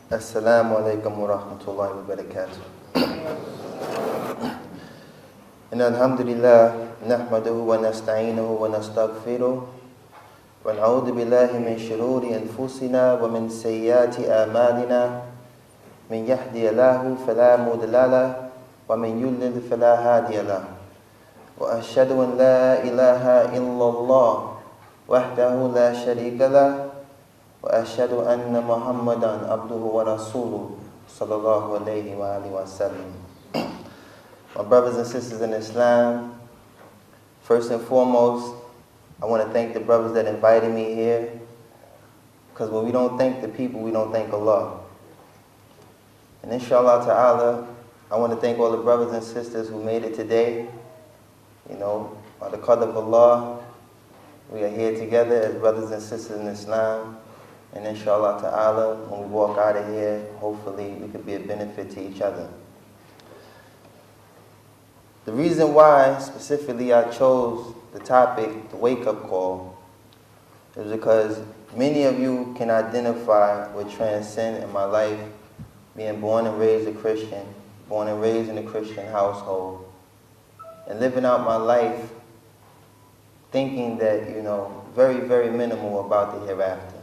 Assalamu alaikum wa rahmatullahi wa barakatuh. إن الحمد لله نحمده ونستعينه ونستغفره ونعوذ بالله من شرور أنفسنا ومن سيئات أعمالنا من يهدي الله فلا مضل له ومن يضلل فلا هادي له وأشهد أن لا إله إلا الله وحده لا شريك له وأشهد أن محمدا عبده ورسوله صلى الله عليه وآله وسلم. My brothers and sisters in Islam, first and foremost, I want to thank the brothers that invited me here, because when we don't thank the people, we don't thank Allah. And inshallah ta'ala, I want to thank all the brothers and sisters who made it today. You know, by the qadr of Allah, we are here together as brothers and sisters in Islam. And inshallah ta'ala, when we walk out of here, hopefully we could be a benefit to each other. The reason why specifically I chose the topic, the wake-up call, is because many of you can identify with transcend in my life, being born and raised a Christian, born and raised in a Christian household, and living out my life thinking that, you know, very, very minimal about the hereafter.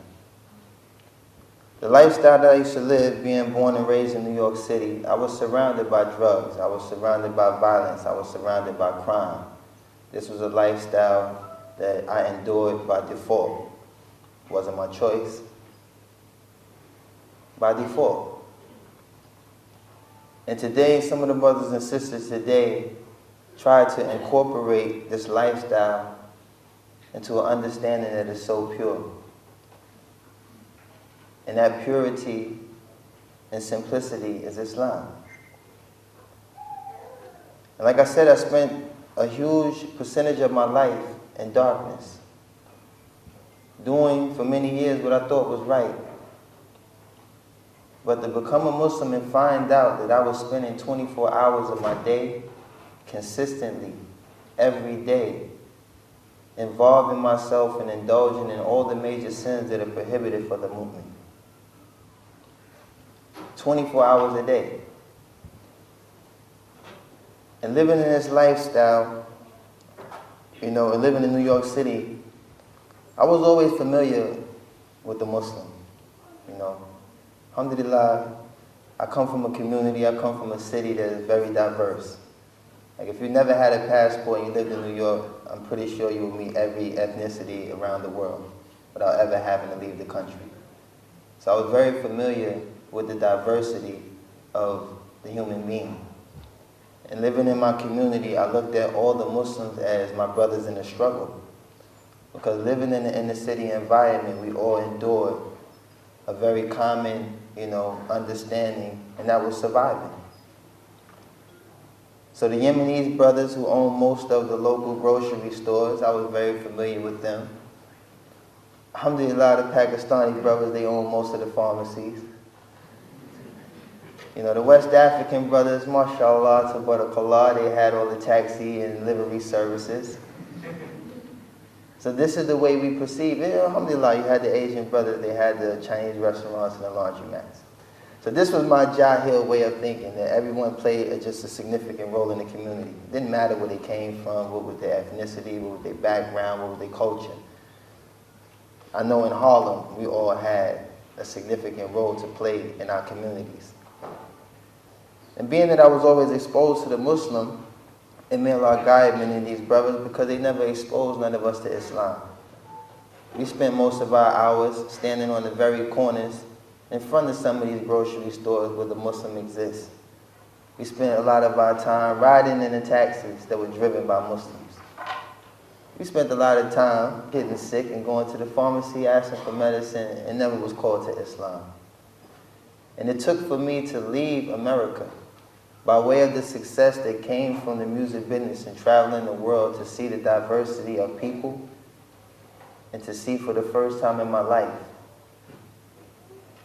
The lifestyle that I used to live, being born and raised in New York City, I was surrounded by drugs, I was surrounded by violence, I was surrounded by crime. This was a lifestyle that I endured by default. It wasn't my choice. By default. And today, some of the brothers and sisters today try to incorporate this lifestyle into an understanding that is so pure. And that purity and simplicity is Islam. And like I said, I spent a huge percentage of my life in darkness, doing for many years what I thought was right. But to become a Muslim and find out that I was spending 24 hours of my day consistently, every day, involving myself and indulging in all the major sins that are prohibited for the mu'min. 24 hours a day. And living in this lifestyle, you know, and living in New York City, I was always familiar with the Muslim, you know. Alhamdulillah, I come from a community, I come from a city that is very diverse. Like if you never had a passport and you lived in New York, I'm pretty sure you will meet every ethnicity around the world without ever having to leave the country. So I was very familiar with the diversity of the human being. And living in my community, I looked at all the Muslims as my brothers in the struggle. Because living in the inner city environment, we all endured a very common, you know, understanding, and that was surviving. So the Yemenis brothers who own most of the local grocery stores, I was very familiar with them. Alhamdulillah, the Pakistani brothers, they own most of the pharmacies. You know, the West African brothers, mashallah, tabarakallah, they had all the taxi and livery services. So this is the way we perceive it. Alhamdulillah, you had the Asian brothers, they had the Chinese restaurants and the laundromats. So this was my Jahil way of thinking, that everyone played just a significant role in the community. It didn't matter where they came from, what was their ethnicity, what was their background, what was their culture. I know in Harlem, we all had a significant role to play in our communities. And being that I was always exposed to the Muslim, it made Allah guide me and these brothers because they never exposed none of us to Islam. We spent most of our hours standing on the very corners in front of some of these grocery stores where the Muslim exists. We spent a lot of our time riding in the taxis that were driven by Muslims. We spent a lot of time getting sick and going to the pharmacy asking for medicine and never was called to Islam. And it took for me to leave America by way of the success that came from the music business and traveling the world to see the diversity of people and to see for the first time in my life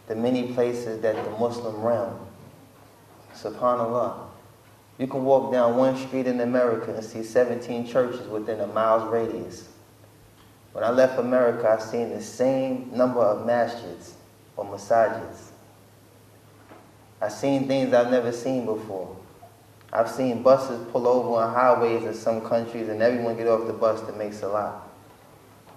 the many places that the Muslim realm, subhanAllah. You can walk down one street in America and see 17 churches within a mile's radius. When I left America, I seen the same number of masjids or masajids I've seen things I've never seen before. I've seen buses pull over on highways in some countries and everyone get off the bus to make salah.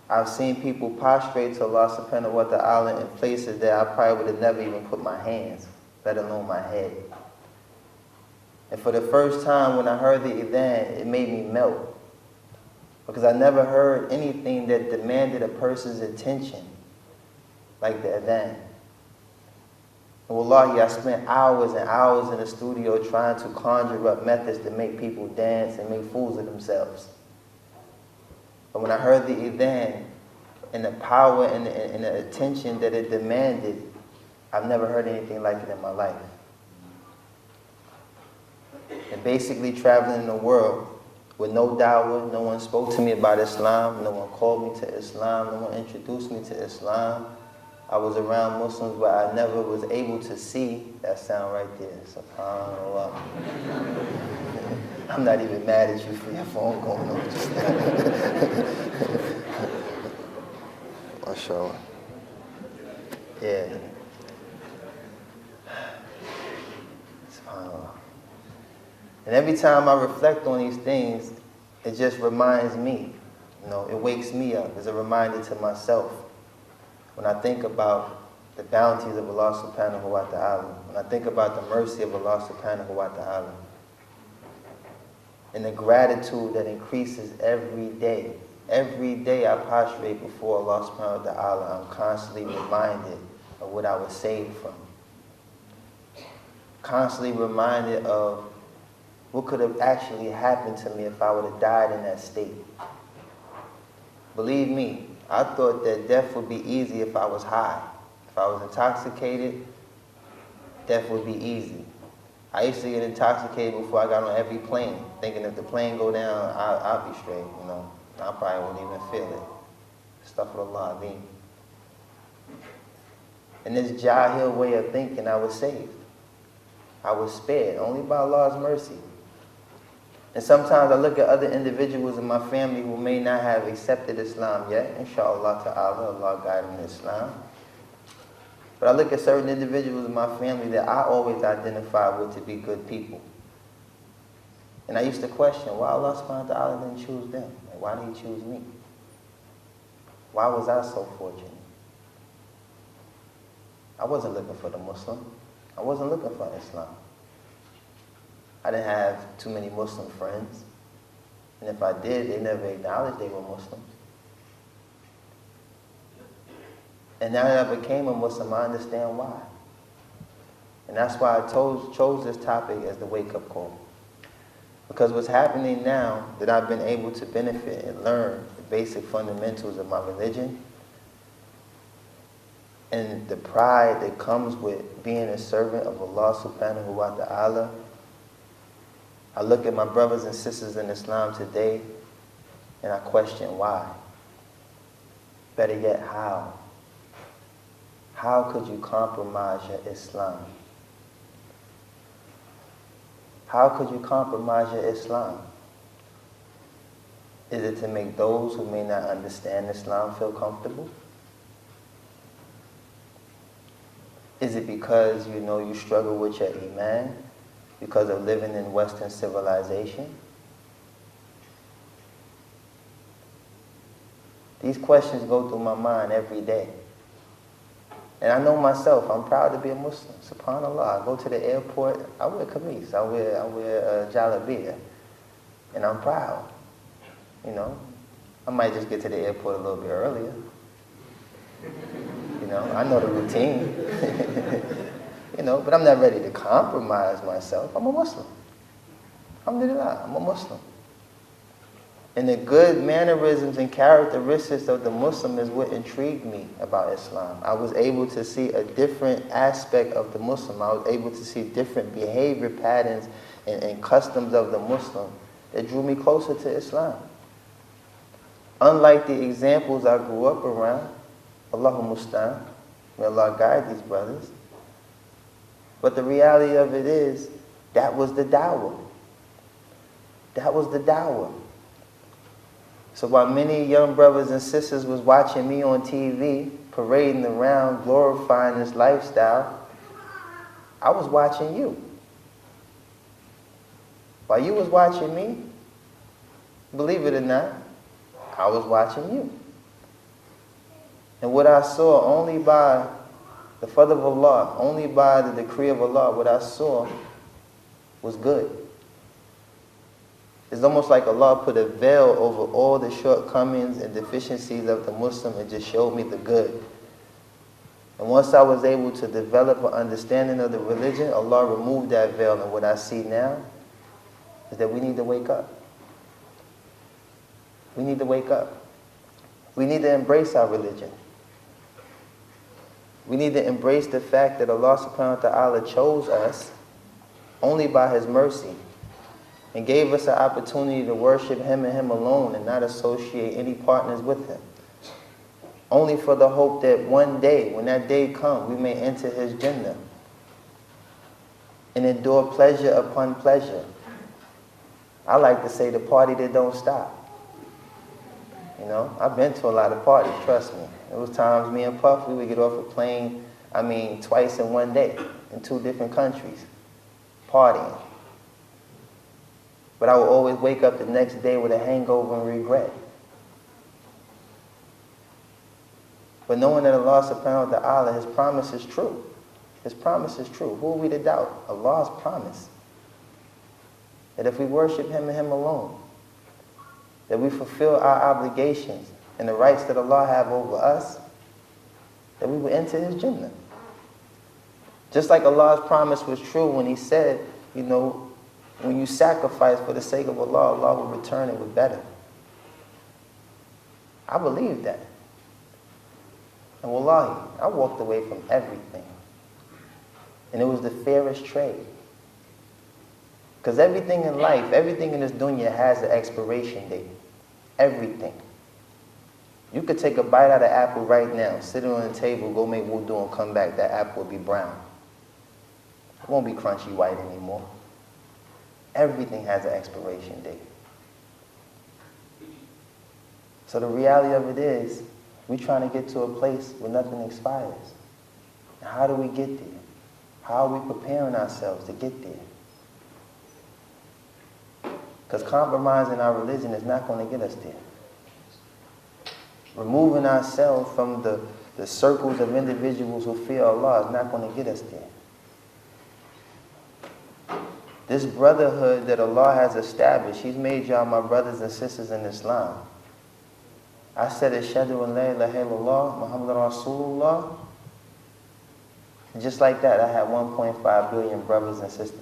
I've seen people prostrate to Allah subhanahu wa ta'ala in places that I probably would have never even put my hands, let alone my head. And for the first time when I heard the adhan, it made me melt. Because I never heard anything that demanded a person's attention like the adhan. And wallahi, I spent hours and hours in the studio trying to conjure up methods to make people dance and make fools of themselves. But when I heard the adhan and the power and the attention that it demanded, I've never heard anything like it in my life. And basically traveling in the world with no dawah, no one spoke to me about Islam, no one called me to Islam, no one introduced me to Islam. I was around Muslims where I never was able to see that sound right there. SubhanAllah. I'm not even mad at you for your phone going on just now. MashaAllah. Yeah. SubhanAllah. And every time I reflect on these things, it just reminds me, it wakes me up as a reminder to myself. When I think about the bounties of Allah subhanahu wa ta'ala, when I think about the mercy of Allah subhanahu wa ta'ala, and the gratitude that increases every day I prostrate before Allah subhanahu wa ta'ala, I'm constantly reminded of what I was saved from. Constantly reminded of what could have actually happened to me if I would have died in that state. Believe me, I thought that death would be easy if I was high. If I was intoxicated, death would be easy. I used to get intoxicated before I got on every plane, thinking if the plane go down, I'll be straight, I probably wouldn't even feel it. Astaghfirullah Azim. In this jahil way of thinking, I was saved. I was spared, only by Allah's mercy. And sometimes I look at other individuals in my family who may not have accepted Islam yet. Inshallah ta'ala, Allah guide them to Islam. But I look at certain individuals in my family that I always identify with to be good people. And I used to question, why Allah subhanahu wa ta'ala didn't choose them? Like, why did He choose me? Why was I so fortunate? I wasn't looking for the Muslim. I wasn't looking for Islam. I didn't have too many Muslim friends. And if I did, they never acknowledged they were Muslims. And now that I became a Muslim, I understand why. And that's why I chose this topic as the wake-up call. Because what's happening now that I've been able to benefit and learn the basic fundamentals of my religion and the pride that comes with being a servant of Allah subhanahu wa ta'ala, I look at my brothers and sisters in Islam today and I question why. Better yet, how? How could you compromise your Islam? How could you compromise your Islam? Is it to make those who may not understand Islam feel comfortable? Is it because you struggle with your iman because of living in Western civilization? These questions go through my mind every day. And I know myself, I'm proud to be a Muslim. SubhanAllah, I go to the airport, I wear kameez, I wear jalabiyah, and I'm proud. I might just get to the airport a little bit earlier. I know the routine. But I'm not ready to compromise myself. I'm a Muslim. Alhamdulillah, I'm a Muslim. And the good mannerisms and characteristics of the Muslim is what intrigued me about Islam. I was able to see a different aspect of the Muslim. I was able to see different behavior patterns and customs of the Muslim that drew me closer to Islam. Unlike the examples I grew up around, Allahu Musta'an, may Allah guide these brothers. But the reality of it is, that was the dawah. That was the dawah. So while many young brothers and sisters was watching me on TV, parading around, glorifying this lifestyle, I was watching you. While you was watching me, believe it or not, I was watching you. And what I saw only by the fadl of Allah, only by the decree of Allah, what I saw was good. It's almost like Allah put a veil over all the shortcomings and deficiencies of the Muslim and just showed me the good. And once I was able to develop an understanding of the religion, Allah removed that veil. And what I see now is that we need to wake up. We need to wake up. We need to embrace our religion. We need to embrace the fact that Allah subhanahu wa ta'ala chose us only by His mercy and gave us an opportunity to worship Him and Him alone and not associate any partners with Him. Only for the hope that one day, when that day comes, we may enter His Jannah and endure pleasure upon pleasure. I like to say the party that don't stop. You know, I've been to a lot of parties, trust me. There was times me and Puff, we would get off a plane, twice in one day in 2 different countries, partying. But I would always wake up the next day with a hangover and regret. But knowing that Allah subhanahu wa ta'ala, His promise is true. His promise is true. Who are we to doubt? Allah's promise. That if we worship Him and Him alone, that we fulfill our obligations and the rights that Allah have over us, that we will enter His Jannah. Just like Allah's promise was true when He said, you know, when you sacrifice for the sake of Allah, Allah will return it with better. I believe that. And wallahi, I walked away from everything. And it was the fairest trade. Because everything in life, everything in this dunya has an expiration date. Everything. You could take a bite out of apple right now, sit it on the table, go make wudu and come back, that apple will be brown. It won't be crunchy white anymore. Everything has an expiration date. So the reality of it is, we're trying to get to a place where nothing expires. And how do we get there? How are we preparing ourselves to get there? Because compromising our religion is not going to get us there. Removing ourselves from the circles of individuals who fear Allah is not going to get us there. This brotherhood that Allah has established, He's made y'all my brothers and sisters in Islam. I said, Ashhadu an la ilaha illallah, Muhammadan Rasulullah. Just like that, I have 1.5 billion brothers and sisters.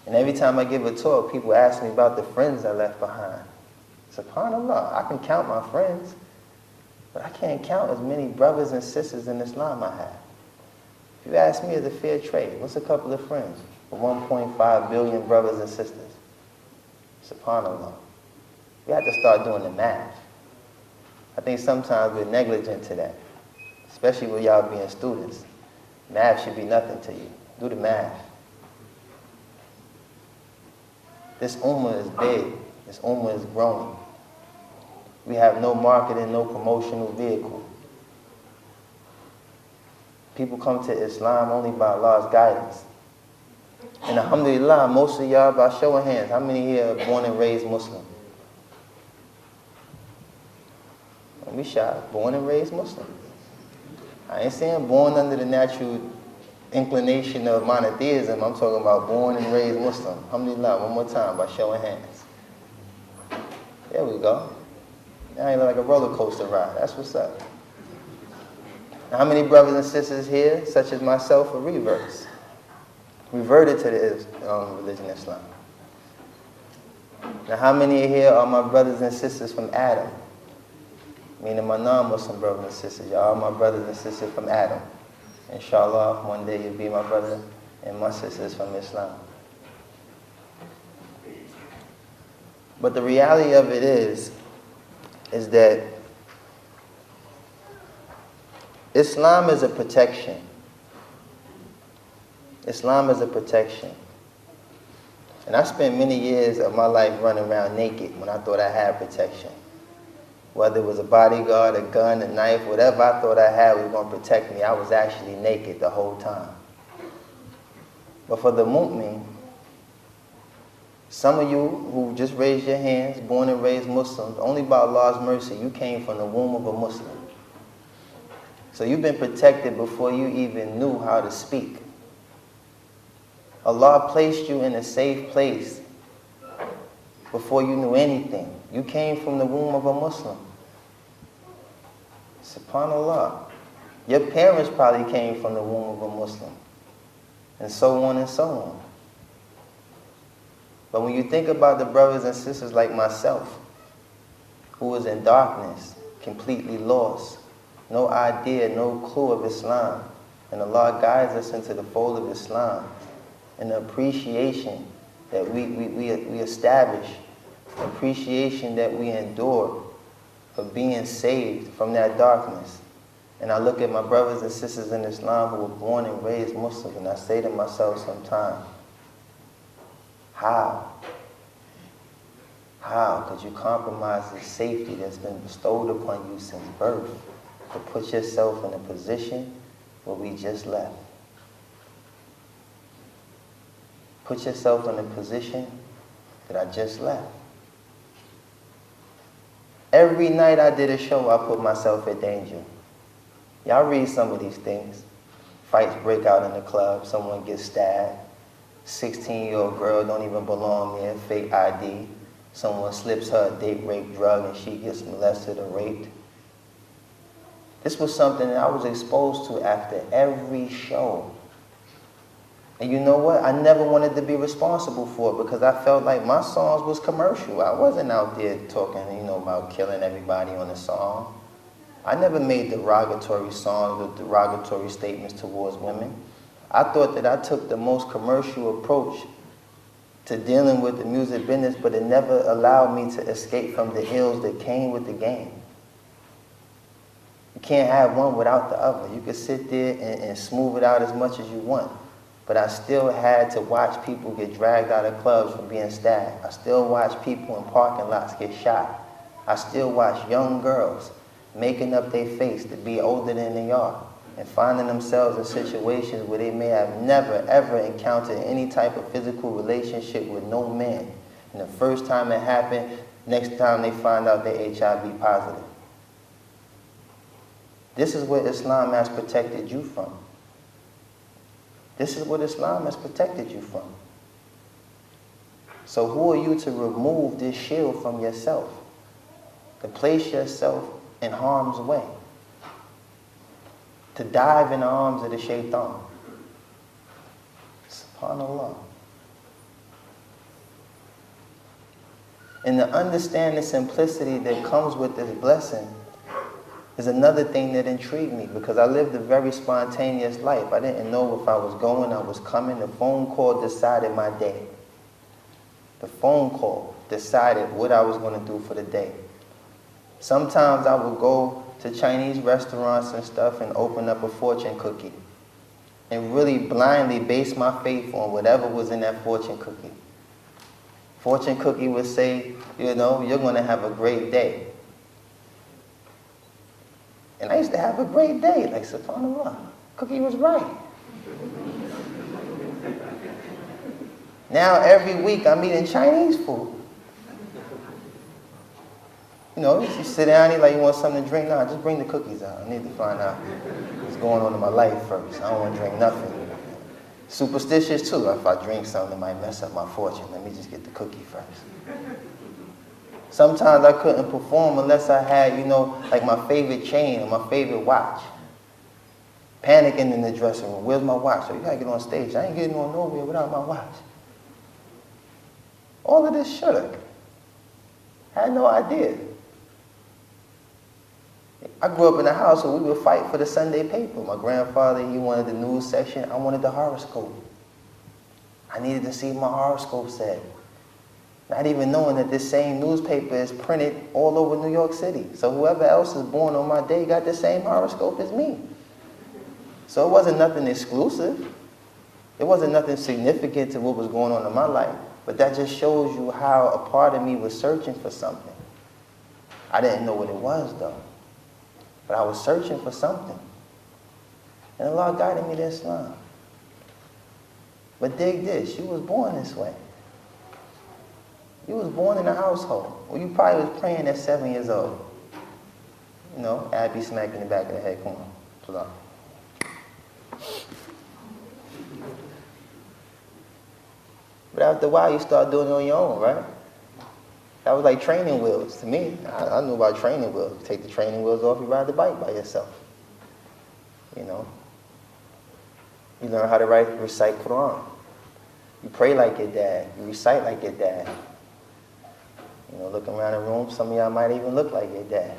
And every time I give a talk, people ask me about the friends I left behind. SubhanAllah, I can count my friends, but I can't count as many brothers and sisters in Islam I have. If you ask me, is a fair trade, what's a couple of friends for 1.5 billion brothers and sisters? SubhanAllah. We have to start doing the math. I think sometimes we're negligent to that, especially with y'all being students. Math should be nothing to you. Do the math. This ummah is big. This ummah is growing. We have no marketing, no promotional vehicle. People come to Islam only by Allah's guidance. And alhamdulillah, most of y'all, by show of hands, how many here are born and raised Muslim? Don't be shy. Born and raised Muslim. I ain't saying born under the natural inclination of monotheism. I'm talking about born and raised Muslim. Alhamdulillah, one more time, by show of hands. There we go. Now you look like a roller coaster ride. That's what's up. Now, how many brothers and sisters here, such as myself, are reverts? Reverted to the religion of Islam. Now, how many here are my brothers and sisters from Adam? Meaning my non-Muslim brothers and sisters. Y'all are my brothers and sisters from Adam. Inshallah, one day you'll be my brother and my sisters from Islam. But the reality of it is that Islam is a protection. Islam is a protection. And I spent many years of my life running around naked when I thought I had protection. Whether it was a bodyguard, a gun, a knife, whatever I thought I had was going to protect me, I was actually naked the whole time. But for the mu'min, some of you who just raised your hands, born and raised Muslims, only by Allah's mercy, you came from the womb of a Muslim. So you've been protected before you even knew how to speak. Allah placed you in a safe place before you knew anything. You came from the womb of a Muslim. SubhanAllah. Your parents probably came from the womb of a Muslim. And so on and so on. But when you think about the brothers and sisters like myself, who was in darkness, completely lost, no idea, no clue of Islam, and Allah guides us into the fold of Islam, and the appreciation that we establish, the appreciation that we endure for being saved from that darkness. And I look at my brothers and sisters in Islam who were born and raised Muslims, and I say to myself sometimes, how? How could you compromise the safety that's been bestowed upon you since birth to put yourself in a position where we just left? Put yourself in a position that I just left. Every night I did a show, I put myself in danger. Y'all read some of these things. Fights break out in the club, someone gets stabbed. 16-year-old girl don't even belong there, fake ID. Someone slips her a date rape drug and she gets molested or raped. This was something that I was exposed to after every show. And you know what? I never wanted to be responsible for it because I felt like my songs was commercial. I wasn't out there talking, about killing everybody on the song. I never made derogatory songs or derogatory statements towards women. I thought that I took the most commercial approach to dealing with the music business, but it never allowed me to escape from the ills that came with the game. You can't have one without the other. You can sit there and smooth it out as much as you want. But I still had to watch people get dragged out of clubs for being stabbed. I still watch people in parking lots get shot. I still watch young girls making up their face to be older than they are and finding themselves in situations where they may have never, ever encountered any type of physical relationship with no man. And the first time it happened, next time they find out they're HIV positive. This is what Islam has protected you from. This is what Islam has protected you from. So who are you to remove this shield from yourself? To place yourself in harm's way? To dive in the arms of the shaitan? SubhanAllah. And to understand the simplicity that comes with this blessing is another thing that intrigued me because I lived a very spontaneous life. I didn't know if I was going, I was coming. The phone call decided my day. The phone call decided what I was going to do for the day. Sometimes I would go to Chinese restaurants and stuff and open up a fortune cookie and really blindly base my faith on whatever was in that fortune cookie. Fortune cookie would say, you're going to have a great day. And I used to have a great day, like SubhanAllah. Cookie was right. Now every week I'm eating Chinese food. You sit down here like you want something to drink. Nah, just bring the cookies out. I need to find out what's going on in my life first. I don't want to drink nothing. Superstitious too. If I drink something, it might mess up my fortune. Let me just get the cookie first. Sometimes I couldn't perform unless I had, like my favorite chain or my favorite watch. Panicking in the dressing room. Where's my watch? So you gotta get on stage. I ain't getting on nowhere without my watch. All of this shirk. I had no idea. I grew up in a house where we would fight for the Sunday paper. My grandfather, he wanted the news section. I wanted the horoscope. I needed to see what my horoscope said. Not even knowing that this same newspaper is printed all over New York City. So whoever else is born on my day got the same horoscope as me. So it wasn't nothing exclusive. It wasn't nothing significant to what was going on in my life. But that just shows you how a part of me was searching for something. I didn't know what it was though. But I was searching for something. And Allah guided me to Islam. But dig this, you was born this way. You was born in a household. Well, you probably was praying at 7 years old. You know, Abby smacked in the back of the head. Come on. Pull up. But after a while, you start doing it on your own, right? That was like training wheels to me. I knew about training wheels. You take the training wheels off, you ride the bike by yourself. You know? You learn how to recite Quran. You pray like your dad. You recite like your dad. You know, looking around the room, some of y'all might even look like your dad.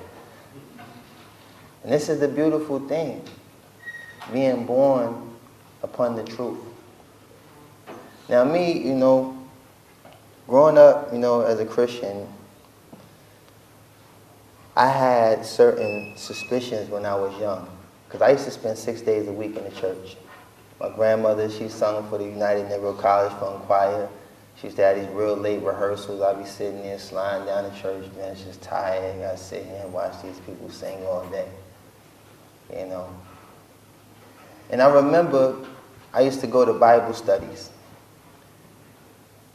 And this is the beautiful thing, being born upon the truth. Now me, you know, growing up, you know, as a Christian, I had certain suspicions when I was young. Because I used to spend 6 days a week in the church. My grandmother, she sung for the United Negro College Fund Choir. She used to have these real late rehearsals. I'd be sitting there sliding down the church, man, it's just tired. I sit here and watch these people sing all day, you know. And I remember I used to go to Bible studies.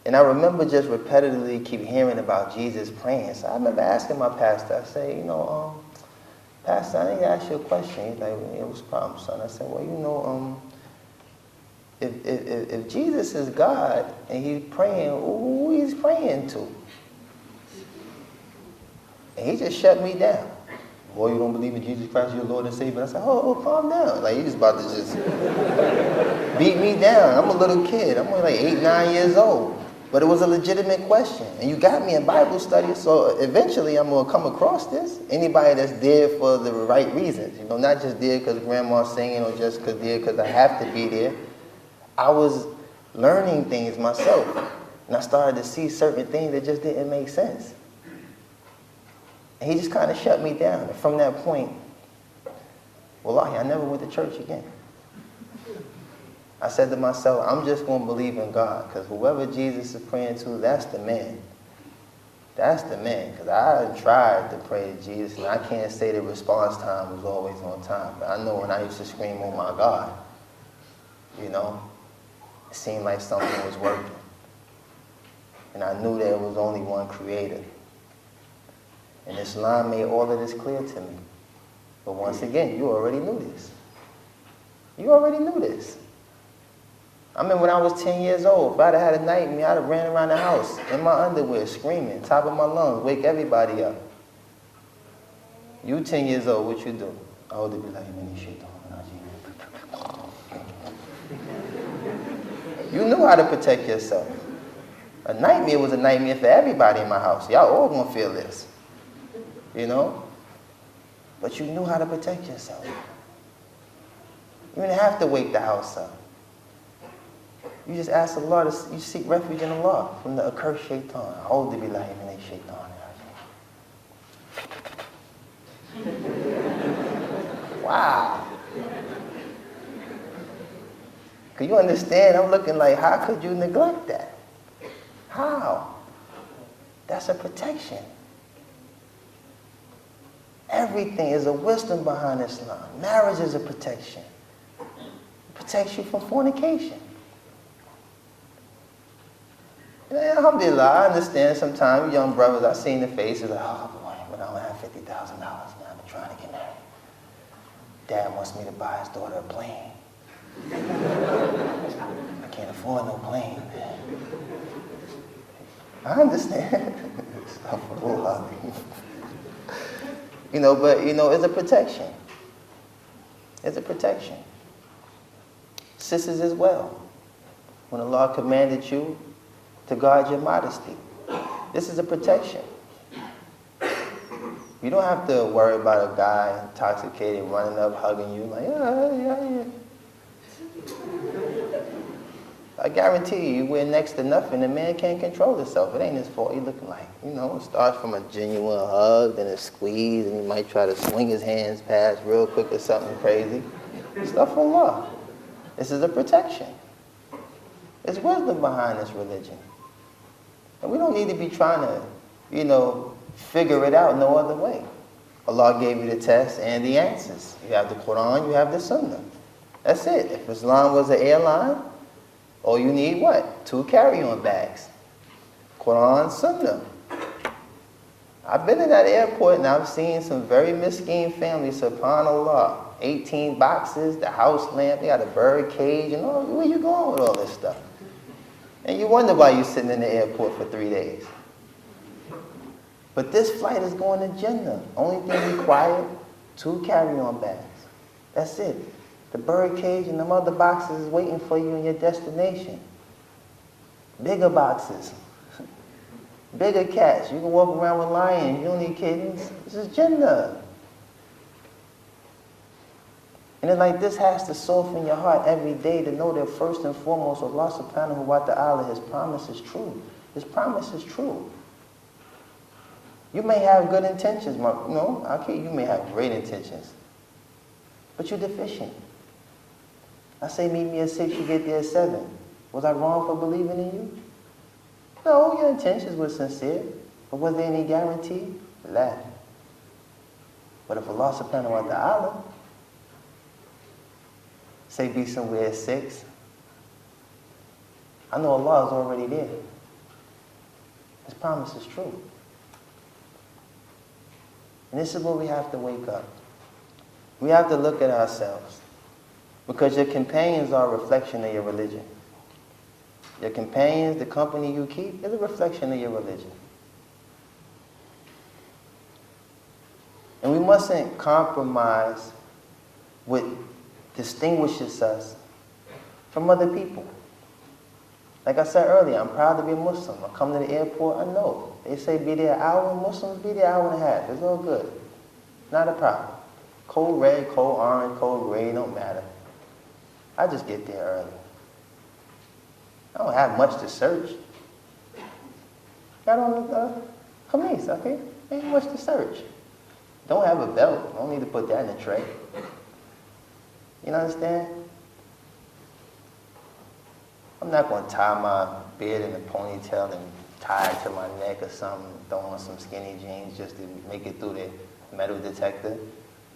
And I remember just repetitively keep hearing about Jesus praying. So I remember asking my pastor, I say, you know, Pastor, I need to ask you a question. He's like, yeah, what's the problem, son? I said, well, you know, if Jesus is God and he's praying, who he's praying to? And he just shut me down. Boy, you don't believe in Jesus Christ, your Lord and Savior? I said, oh, calm down. Like, he's about to just beat me down. I'm a little kid. I'm only like 8, 9 years old. But it was a legitimate question. And you got me in Bible study, so eventually I'm going to come across this. Anybody that's there for the right reasons. You know, not just there because grandma's singing or just because there because I have to be there. I was learning things myself. And I started to see certain things that just didn't make sense. And he just kind of shut me down. And from that point, wallahi, I never went to church again. I said to myself, I'm just going to believe in God, because whoever Jesus is praying to, that's the man. That's the man, because I tried to pray to Jesus, and I can't say the response time was always on time. But I know when I used to scream, oh my God, you know, it seemed like something was working. And I knew there was only one creator. And Islam made all of this clear to me. But once again, you already knew this. You already knew this. I remember when I was 10 years old, if I'd have had a nightmare, I'd have ran around the house in my underwear, screaming, top of my lungs, wake everybody up. You 10 years old, what you do? I would be like, you knew how to protect yourself. A nightmare was a nightmare for everybody in my house. Y'all all gonna feel this, you know? But you knew how to protect yourself. You didn't have to wake the house up. You just ask Allah, you seek refuge in Allah from the accursed shaitan. A'udhu billahi minash shaitan. Wow. Can you understand? I'm looking like, how could you neglect that? How? That's a protection. Everything is a wisdom behind Islam. Marriage is a protection. It protects you from fornication. Alhamdulillah, I understand sometimes young brothers, I seen the faces like, oh boy, but I don't have $50,000, man, I've been trying to get married. Dad wants me to buy his daughter a plane. I can't afford no plane, man. I understand. You know, but, you know, it's a protection. It's a protection. Sisters as well. When Allah commanded you to guard your modesty, this is a protection. You don't have to worry about a guy intoxicated running up, hugging you, like, yeah. I guarantee you, we're next to nothing. The man can't control himself. It ain't his fault. He looking like, you know, it starts from a genuine hug, then a squeeze, and he might try to swing his hands past real quick or something crazy. Stuff from Allah. This is a protection. There's wisdom behind this religion. And we don't need to be trying to, you know, figure it out no other way. Allah gave you the test and the answers. You have the Quran, you have the Sunnah. That's it. If Islam was an airline, Or you need what? 2 carry-on bags. Quran, Sunnah. I've been in that airport and I've seen some very miskin families, subhanAllah. 18 boxes, the house lamp, they got a bird cage, and all. Where you going with all this stuff? And you wonder why you're sitting in the airport for 3 days. But this flight is going to Jannah. Only thing required, 2 carry-on bags. That's it. The bird cage and them other boxes is waiting for you in your destination. Bigger boxes. Bigger cats. You can walk around with lions. You don't need kittens. This is Jannah. And then like this has to soften your heart every day to know that first and foremost, Allah subhanahu wa ta'ala, His promise is true. His promise is true. You may have good intentions, you may have great intentions. But you're deficient. I say meet me at 6, you get there at 7. Was I wrong for believing in you? No, your intentions were sincere. But was there any guarantee? La. But if Allah subhanahu wa ta'ala say be somewhere at 6, I know Allah is already there. His promise is true. And this is where we have to wake up. We have to look at ourselves. Because your companions are a reflection of your religion. Your companions, the company you keep, is a reflection of your religion. And we mustn't compromise what distinguishes us from other people. Like I said earlier, I'm proud to be a Muslim. I come to the airport, I know. They say be there an hour, Muslims be there an hour and a half. It's all good. Not a problem. Cold red, cold orange, cold gray, don't matter. I just get there early. I don't have much to search. Got on the kameez, okay? Ain't much to search. Don't have a belt. Don't need to put that in the tray. You understand? I'm not going to tie my beard in a ponytail and tie it to my neck or something, throw on some skinny jeans just to make it through the metal detector.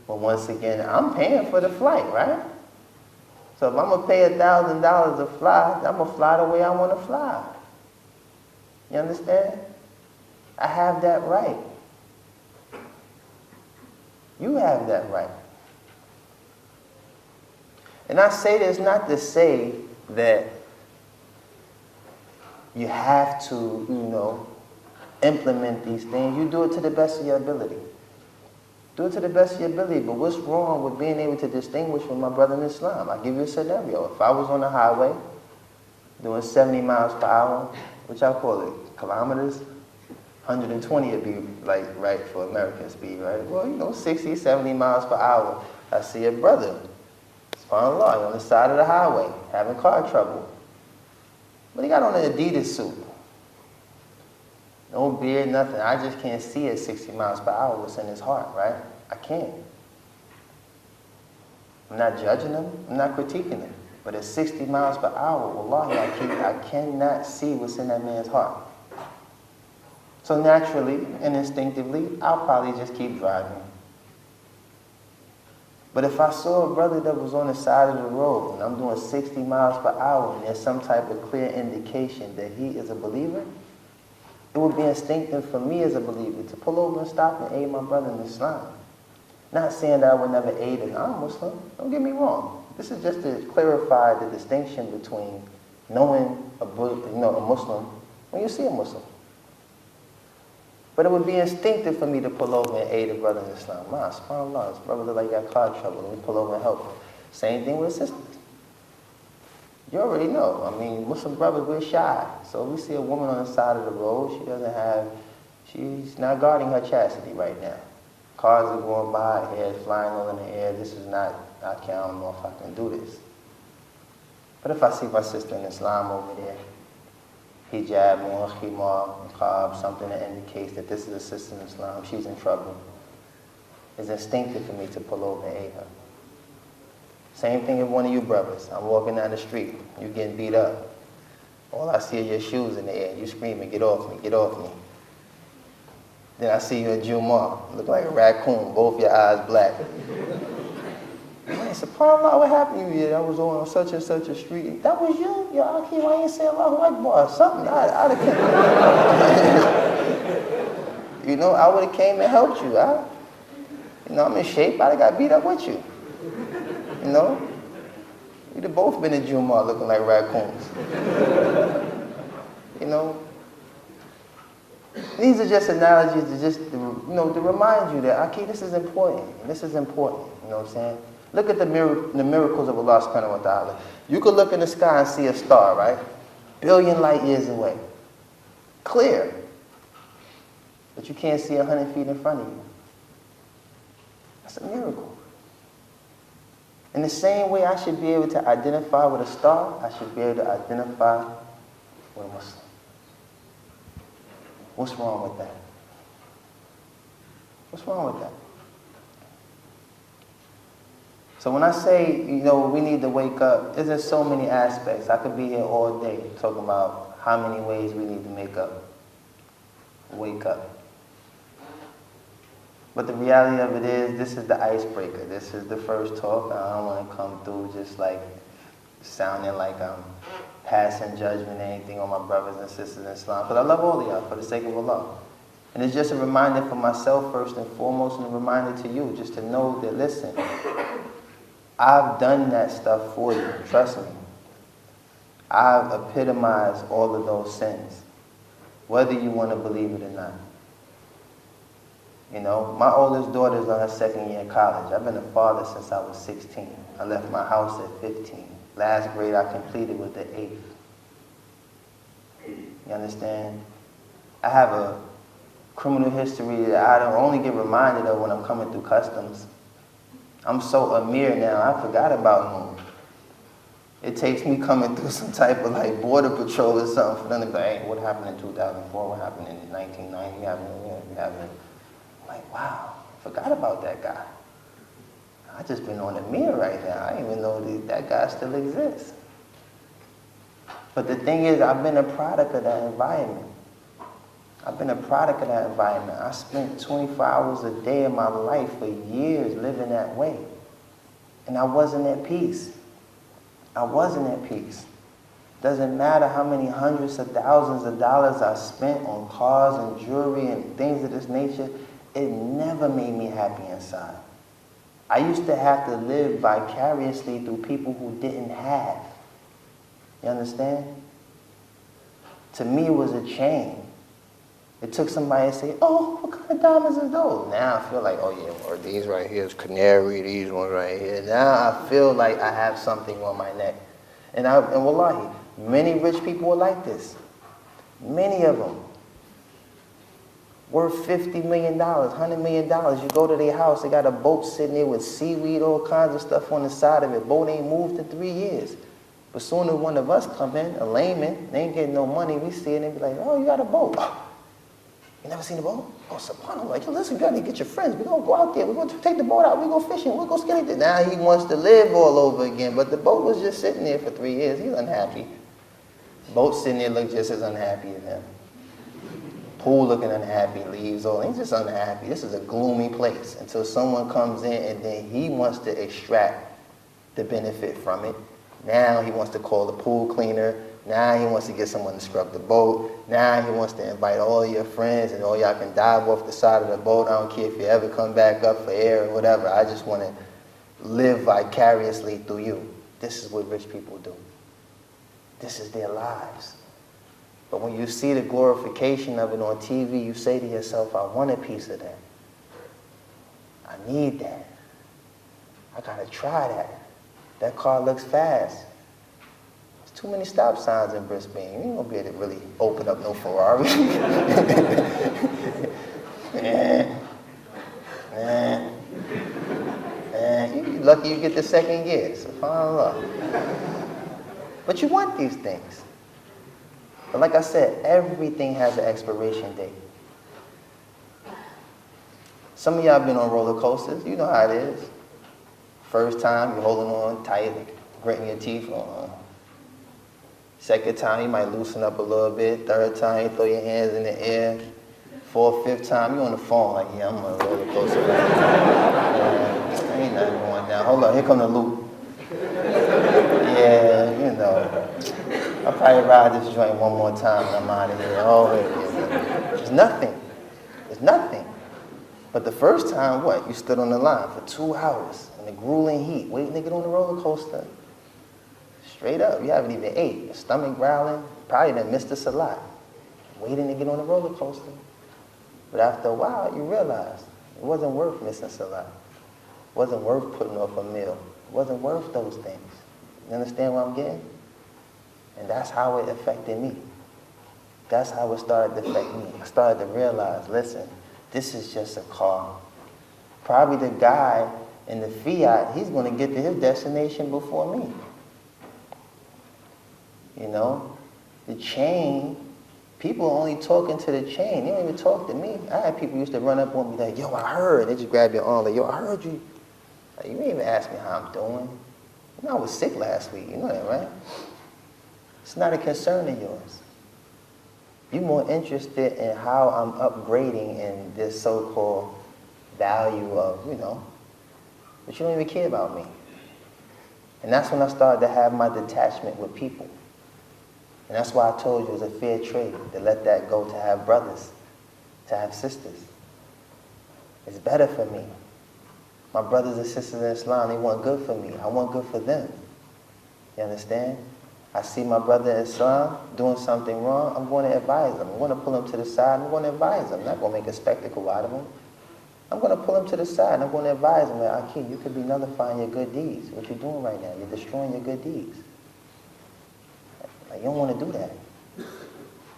But once again, I'm paying for the flight, right? So if I'm going to pay $1,000 to fly, I'm going to fly the way I want to fly. You understand? I have that right. You have that right. And I say this not to say that you have to, implement these things. You do it to the best of your ability. Do it to the best of your ability. But what's wrong with being able to distinguish from my brother in Islam? I'll give you a scenario. If I was on the highway doing 70 miles per hour, which I call it kilometers, 120 would be like right for American speed, right? Well, 60, 70 miles per hour. I see a brother, subhanAllah, on the side of the highway, having car trouble. But he got on an Adidas suit. No beard, nothing. I just can't see at 60 miles per hour what's in his heart, right? I can't. I'm not judging him. I'm not critiquing him. But at 60 miles per hour, wallahi, I cannot see what's in that man's heart. So naturally and instinctively, I'll probably just keep driving. But if I saw a brother that was on the side of the road and I'm doing 60 miles per hour and there's some type of clear indication that he is a believer, it would be instinctive for me as a believer to pull over and stop and aid my brother in Islam. Not saying that I would never aid a non-Muslim. Don't get me wrong. This is just to clarify the distinction between knowing a Muslim when you see a Muslim. But it would be instinctive for me to pull over and aid a brother in Islam. SubhanAllah, his brother look like he got car trouble. Let me pull over and help him. Same thing with sisters. You already know. I mean, Muslim brothers, we're shy. So if we see a woman on the side of the road, she's not guarding her chastity right now. Cars are going by, hair is flying all in the air. This is not, I don't know if I can do this. But if I see my sister in Islam over there, hijab on, khimar, niqab, something that indicates that this is a sister in Islam, she's in trouble, it's instinctive for me to pull over and aid her. Same thing with one of you brothers. I'm walking down the street, you getting beat up. All I see are your shoes in the air. You screaming, get off me, get off me. Then I see you in Jumu'ah, look like a raccoon, both your eyes black. Hey, subhanAllah, what happened to you? Yeah, I was on such and such a street. That was you? Yeah, Akeem, why you ain't say Allahu Akbar or something? I'd have came. You know, I would have came and helped you. You know, I'm in shape. I'd have got beat up with you. You know? We'd have both been in Jumu'ah looking like raccoons. You know? These are just analogies to remind you that, okay, this is important. This is important. You know what I'm saying? Look at the miracles of Allah subhanahu wa ta'ala. You could look in the sky and see a star, right? Billion light years away. Clear. But you can't see 100 feet in front of you. That's a miracle. In the same way I should be able to identify with a star, I should be able to identify with a Muslim. What's wrong with that? What's wrong with that? So when I say, we need to wake up, there's so many aspects. I could be here all day talking about how many ways we need to wake up. But the reality of it is, this is the icebreaker. This is the first talk. I don't want to come through just like sounding like I'm passing judgment or anything on my brothers and sisters in Islam. Because I love all of y'all for the sake of Allah. And it's just a reminder for myself first and foremost, and a reminder to you, just to know that, listen, I've done that stuff for you. Trust me. I've epitomized all of those sins, whether you want to believe it or not. My oldest daughter is on her second year in college. I've been a father since I was 16. I left my house at 15. Last grade I completed with the 8th. You understand? I have a criminal history that I don't only get reminded of when I'm coming through customs. I'm so Amir now, I forgot about Noon. It takes me coming through some type of like border patrol or something for them to be like, hey, what happened in 2004? What happened in 1990? What happened? Like, wow, forgot about that guy. I just been on the mirror right now. I didn't even know that guy still exists. But the thing is, I've been a product of that environment. I spent 24 hours a day of my life for years living that way. And I wasn't at peace. Doesn't matter how many hundreds of thousands of dollars I spent on cars and jewelry and things of this nature, it never made me happy inside. I used to have to live vicariously through people who didn't have. You understand? To me, it was a chain. It took somebody to say, oh, what kind of diamonds are those? Now I feel like, oh yeah, or these right here is canary, these ones right here. Now I feel like I have something on my neck. And wallahi, many rich people are like this. Many of them. Worth $50 million, $100 million. You go to their house, they got a boat sitting there with seaweed, all kinds of stuff on the side of it. Boat ain't moved in 3 years. But soon as one of us come in, a layman, they ain't getting no money, we see it and be like, oh, you got a boat. Oh, you never seen a boat? Oh, subhanAllah. Like, yo, listen, you gotta get your friends. We're gonna go out there. We're gonna take the boat out. We're gonna fishing. We're gonna skinny. Now he wants to live all over again. But the boat was just sitting there for 3 years. He's unhappy. Boat sitting there look just as unhappy as him. Pool looking unhappy, leaves all. He's just unhappy. This is a gloomy place until someone comes in and then he wants to extract the benefit from it. Now he wants to call the pool cleaner. Now he wants to get someone to scrub the boat. Now he wants to invite all your friends and all y'all can dive off the side of the boat. I don't care if you ever come back up for air or whatever. I just want to live vicariously through you. This is what rich people do. This is their lives. But when you see the glorification of it on TV, you say to yourself, I want a piece of that. I need that. I gotta try that. That car looks fast. There's too many stop signs in Brisbane. You ain't gonna be able to really open up no Ferrari. You're lucky you get the second gear, subhanAllah. But you want these things. But like I said, everything has an expiration date. Some of y'all been on roller coasters. You know how it is. First time, you're holding on tight, gritting your teeth. Second time, you might loosen up a little bit. Third time, you throw your hands in the air. Fourth, fifth time, you're on the phone like, yeah, I'm on a roller coaster right now. Ain't nothing going down. Hold on, here come the loop. Yeah, you know. I'll probably ride this joint one more time and I'm out of here. Oh, wait. It's nothing. It's nothing. But the first time, what? You stood on the line for 2 hours in the grueling heat, waiting to get on the roller coaster. Straight up, you haven't even ate. Your stomach growling, probably done missed this a lot. Waiting to get on the roller coaster. But after a while, you realize it wasn't worth missing Salah. It wasn't worth putting off a meal. It wasn't worth those things. You understand what I'm getting? And that's how it affected me. That's how it started to affect me. I started to realize, listen, this is just a car. Probably the guy in the Fiat, he's going to get to his destination before me. You know? The chain, people are only talking to the chain. They don't even talk to me. I had people used to run up on me like, yo, I heard. They just grab your arm like, yo, I heard you. Like, you didn't even ask me how I'm doing. You know, I was sick last week. You know that, right? It's not a concern of yours. You're more interested in how I'm upgrading in this so-called value of, you know, but you don't even care about me. And that's when I started to have my detachment with people. And that's why I told you it was a fair trade to let that go, to have brothers, to have sisters. It's better for me. My brothers and sisters in Islam, they want good for me. I want good for them. You understand? I see my brother in Islam doing something wrong, I'm going to advise him. I'm going to pull him to the side, I'm going to advise him. I'm not going to make a spectacle out of him. I'm going to pull him to the side, and I'm going to advise him, Akeem, you could be nullifying your good deeds. What you're doing right now, you're destroying your good deeds. Like, you don't want to do that.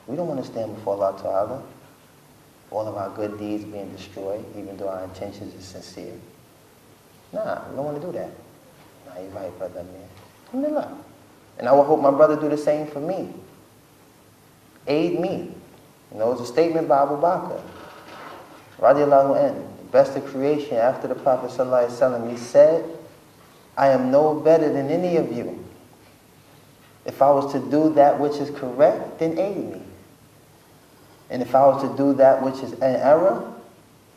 We don't want to stand before Allah Ta'ala, all of our good deeds being destroyed, even though our intentions are sincere. Nah, we don't want to do that. Nah, you're right, brother, man. Alhamdulillah. And I would hope my brother do the same for me. Aid me. You know, it's a statement by Abu Bakr. Radiallahu anhu, the best of creation after the Prophet Sallallahu Alaihi Wasallam, he said, I am no better than any of you. If I was to do that which is correct, then aid me. And if I was to do that which is an error,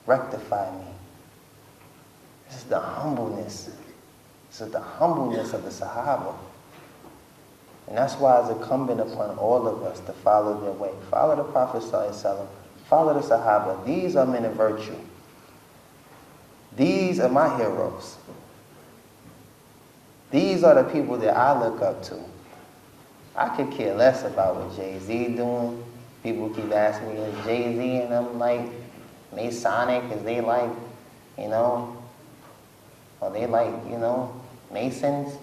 rectify me. This is the humbleness. This is the humbleness of the Sahaba. And that's why it's incumbent upon all of us to follow their way. Follow the Prophet ﷺ. Follow the Sahaba. These are men of virtue. These are my heroes. These are the people that I look up to. I could care less about what Jay-Z doing. People keep asking me, is Jay-Z and I'm like Masonic? Is they like, you know, are they like, you know, Masons?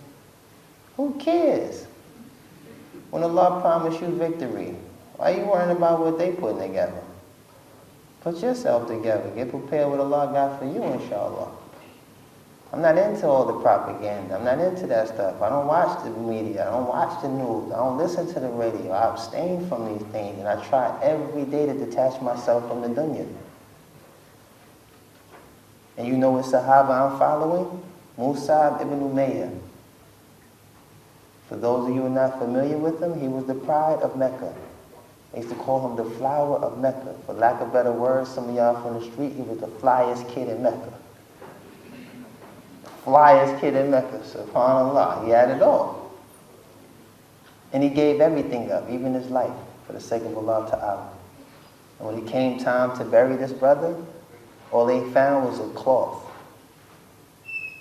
Who cares? When Allah promised you victory, why are you worrying about what they putting together? Put yourself together. Get prepared what Allah got for you, inshallah. I'm not into all the propaganda. I'm not into that stuff. I don't watch the media. I don't watch the news. I don't listen to the radio. I abstain from these things, and I try every day to detach myself from the dunya. And you know what Sahaba I'm following? Musab ibn Umayyah. For those of you who are not familiar with him, he was the pride of Mecca. They used to call him the flower of Mecca. For lack of better words, some of y'all from the street, he was the flyest kid in Mecca. Flyest kid in Mecca, subhanAllah. He had it all. And he gave everything up, even his life, for the sake of Allah Ta'ala. And when it came time to bury this brother, all they found was a cloth.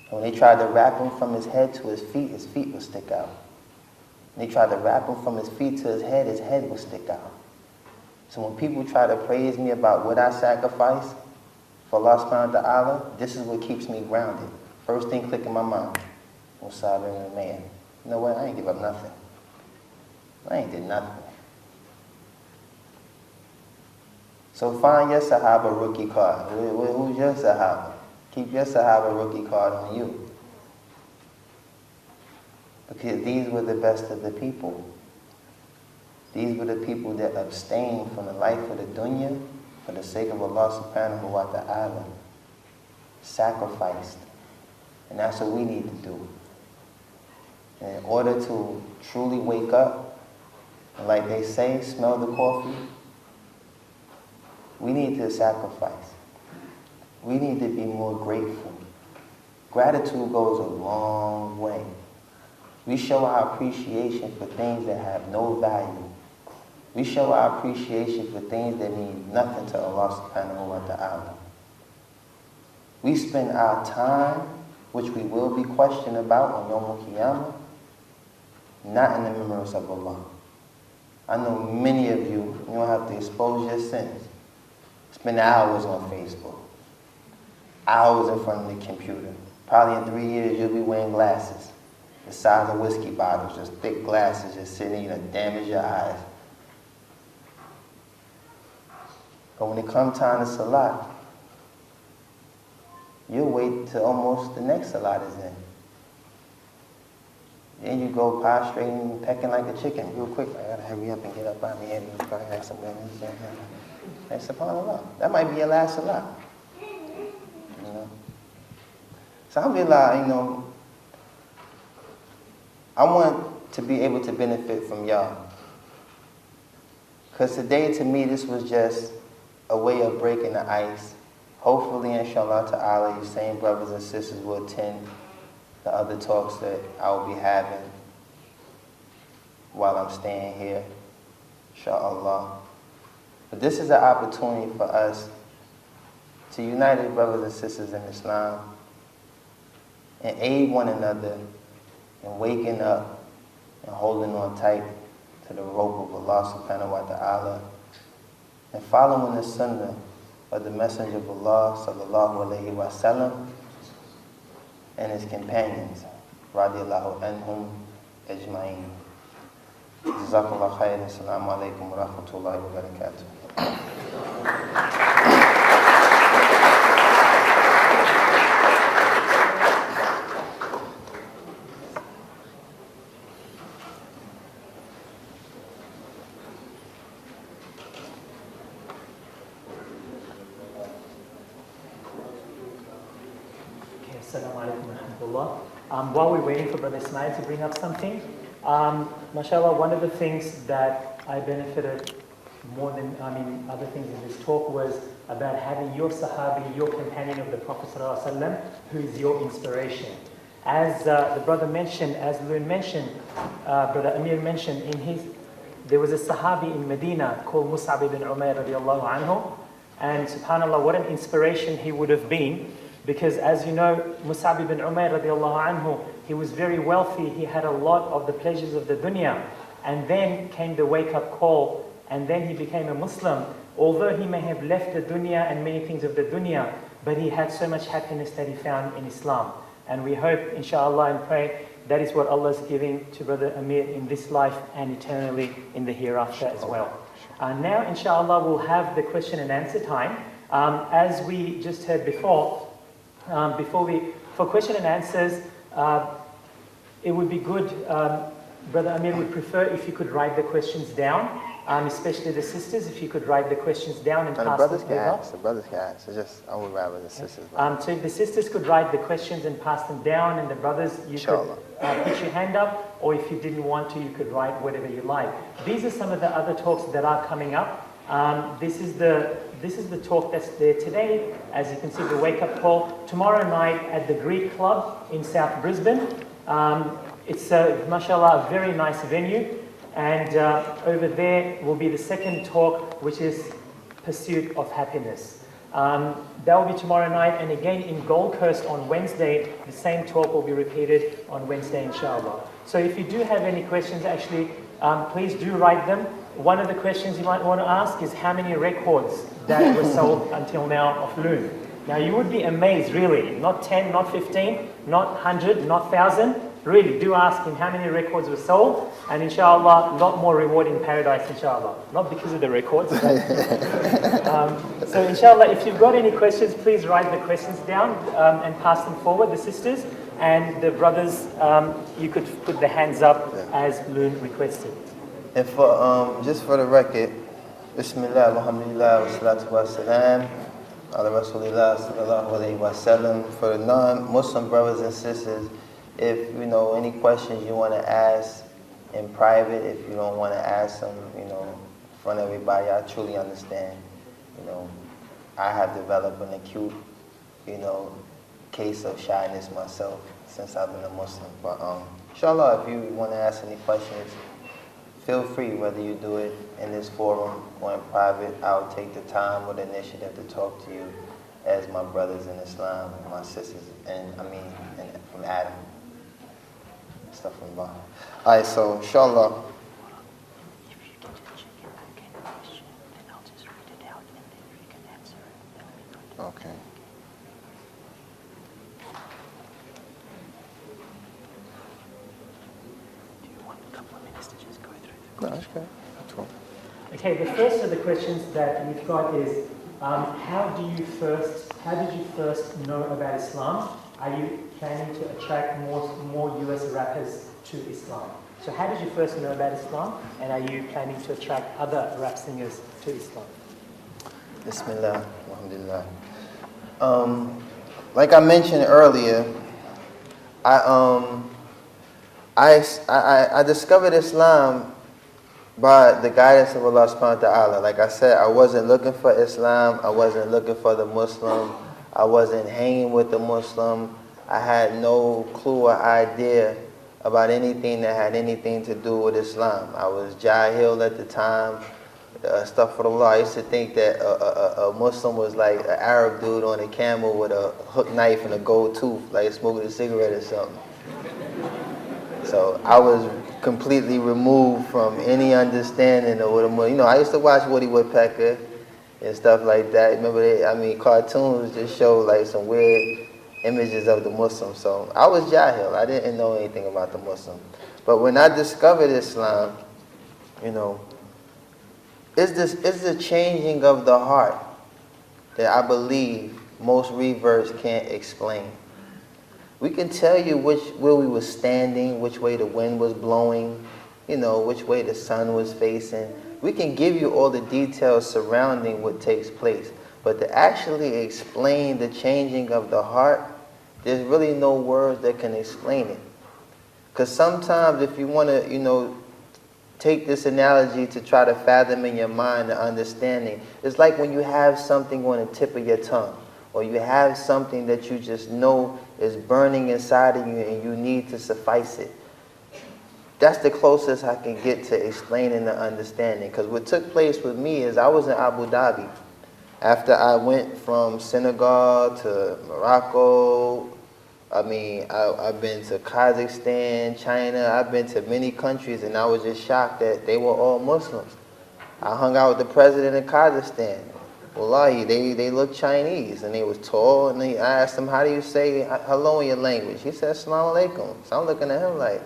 And when they tried to wrap him from his head to his feet would stick out. And they tried to wrap him from his feet to his head would stick out. So when people try to praise me about what I sacrifice for Allah subhanahu wa ta'ala, this is what keeps me grounded. First thing click in my mind, Musab ibn Umayyah. You know what? I ain't give up nothing. I ain't did nothing. So find your Sahaba rookie card. Who's your Sahaba? Keep your Sahaba rookie card on you. Because these were the best of the people. These were the people that abstained from the life of the dunya for the sake of Allah subhanahu wa ta'ala. Sacrificed. And that's what we need to do. And in order to truly wake up, and like they say, smell the coffee, we need to sacrifice. We need to be more grateful. Gratitude goes a long way. We show our appreciation for things that have no value. We show our appreciation for things that mean nothing to Allah subhanahu wa ta'ala. We spend our time, which we will be questioned about on Yawm al-Qiyamah, not in the remembrance of Allah. I know many of you don't have to expose your sins. Spend hours on Facebook, hours in front of the computer. Probably in 3 years you'll be wearing glasses, the size of whiskey bottles, just thick glasses, just sitting there to damage your eyes. But when it comes time to Salat, you'll wait till almost the next Salat is in. Then you go prostrating, pecking like a chicken real quick. I gotta hurry up and get up out of here. And subhanAllah, that might be your last Salat. You know? So alhamdulillah, I want to be able to benefit from y'all. Because today to me this was just a way of breaking the ice. Hopefully, inshallah ta'ala, you same brothers and sisters will attend the other talks that I will be having while I'm staying here, inshallah. But this is an opportunity for us to unite as brothers and sisters in Islam and aid one another in waking up and holding on tight to the rope of Allah subhanahu wa ta'ala and following the sunnah of the Messenger of Allah sallallahu alayhi wa sallam and his companions radiyallahu anhum ajma'in. Jazakallah khairan. Assalamu alaikum wa rahmatullahi wa barakatuh. While we're waiting for Brother Ismail to bring up something, mashallah, one of the things that I benefited more than, other things in this talk was about having your sahabi, your companion of the Prophet ﷺ, who is your inspiration. As the brother mentioned, as Loon mentioned, Brother Amir mentioned, there was a sahabi in Medina called Mus'ab ibn Umair radiallahu anhu, and subhanAllah, what an inspiration he would have been. Because as you know, Mus'ab ibn Umair radiallahu anhu, he was very wealthy, he had a lot of the pleasures of the dunya. And then came the wake-up call, and then he became a Muslim. Although he may have left the dunya and many things of the dunya, but he had so much happiness that he found in Islam. And we hope, inshallah, and pray, that is what Allah is giving to Brother Amir in this life and eternally in the hereafter as well. Now, inshallah, we'll have the question and answer time. As we just heard before, for question and answers, it would be good, Brother Amir would prefer if you could write the questions down, especially the sisters, if you could write the questions down and pass them over. The brothers can ask, I would rather the sisters. So if the sisters could write the questions and pass them down, and the brothers, you could put your hand up, or if you didn't want to, you could write whatever you like. These are some of the other talks that are coming up. This is the talk that's there today. As you can see, the wake-up call. Tomorrow night at the Greek Club in South Brisbane. It's, mashallah, a very nice venue. And over there will be the second talk, which is Pursuit of Happiness. That will be tomorrow night. And again, in Gold Coast on Wednesday, the same talk will be repeated on Wednesday, inshallah. So if you do have any questions, actually, please do write them. One of the questions you might want to ask is how many records that were sold until now of Loon. Now you would be amazed, really. Not 10, not 15, not 100, not 1,000. Really, do ask him how many records were sold. And inshallah, a lot more reward in paradise, inshallah. Not because of the records. So inshallah, if you've got any questions, please write the questions down and pass them forward, the sisters. And the brothers, you could put the hands up as Loon requested. And for just for the record, Bismillah, alhamdulillah, wa salatu wa salam, ala rasulillah, sallallahu alayhi wa sallam. For the non-Muslim brothers and sisters, if you know any questions you want to ask in private, if you don't want to ask them, in front of everybody, I truly understand. I have developed an acute, case of shyness myself since I've been a Muslim. But inshallah, if you want to ask any questions, feel free, whether you do it in this forum or in private. I'll take the time or the initiative to talk to you as my brothers in Islam and my sisters, and from Adam. Stuff from Allah. Alright, so inshallah. If you can just check your back end question, then I'll just read it out and then you can answer it. That'll be good. Okay. Do you want a couple of minutes to just go through the No, that's good. That's cool. Okay, the first of the questions that we've got is, how did you first know about Islam? Are you planning to attract more US rappers to Islam? So how did you first know about Islam, and are you planning to attract other rap singers to Islam? Bismillah, alhamdulillah. Like I mentioned earlier, I discovered Islam by the guidance of Allah subhanahu wa ta'ala. Like I said, I wasn't looking for Islam, I wasn't looking for the Muslim, I wasn't hanging with the Muslim. I had no clue or idea about anything that had anything to do with Islam. I was jahil at the time. Astaghfirullah, I used to think that a Muslim was like an Arab dude on a camel with a hook knife and a gold tooth, like smoking a cigarette or something. So I was completely removed from any understanding of what a Muslim. I used to watch Woody Woodpecker and stuff like that. Remember, cartoons just show like some weird images of the Muslim. So I was jahil. I didn't know anything about the Muslim. But when I discovered Islam, it's the changing of the heart that I believe most reverts can't explain. We can tell you where we were standing, which way the wind was blowing, which way the sun was facing. We can give you all the details surrounding what takes place. But to actually explain the changing of the heart, there's really no words that can explain it. Because sometimes if you want to, take this analogy to try to fathom in your mind the understanding, it's like when you have something on the tip of your tongue, or you have something that you just know is burning inside of you and you need to suffice it. That's the closest I can get to explaining the understanding. Because what took place with me is I was in Abu Dhabi. After I went from Senegal to Morocco, I've been to Kazakhstan, China, I've been to many countries, and I was just shocked that they were all Muslims. I hung out with the president of Kazakhstan. Wallahi, they look Chinese, and they was tall, and I asked them, how do you say hello in your language? He said, Assalamu alaikum. So I'm looking at him like,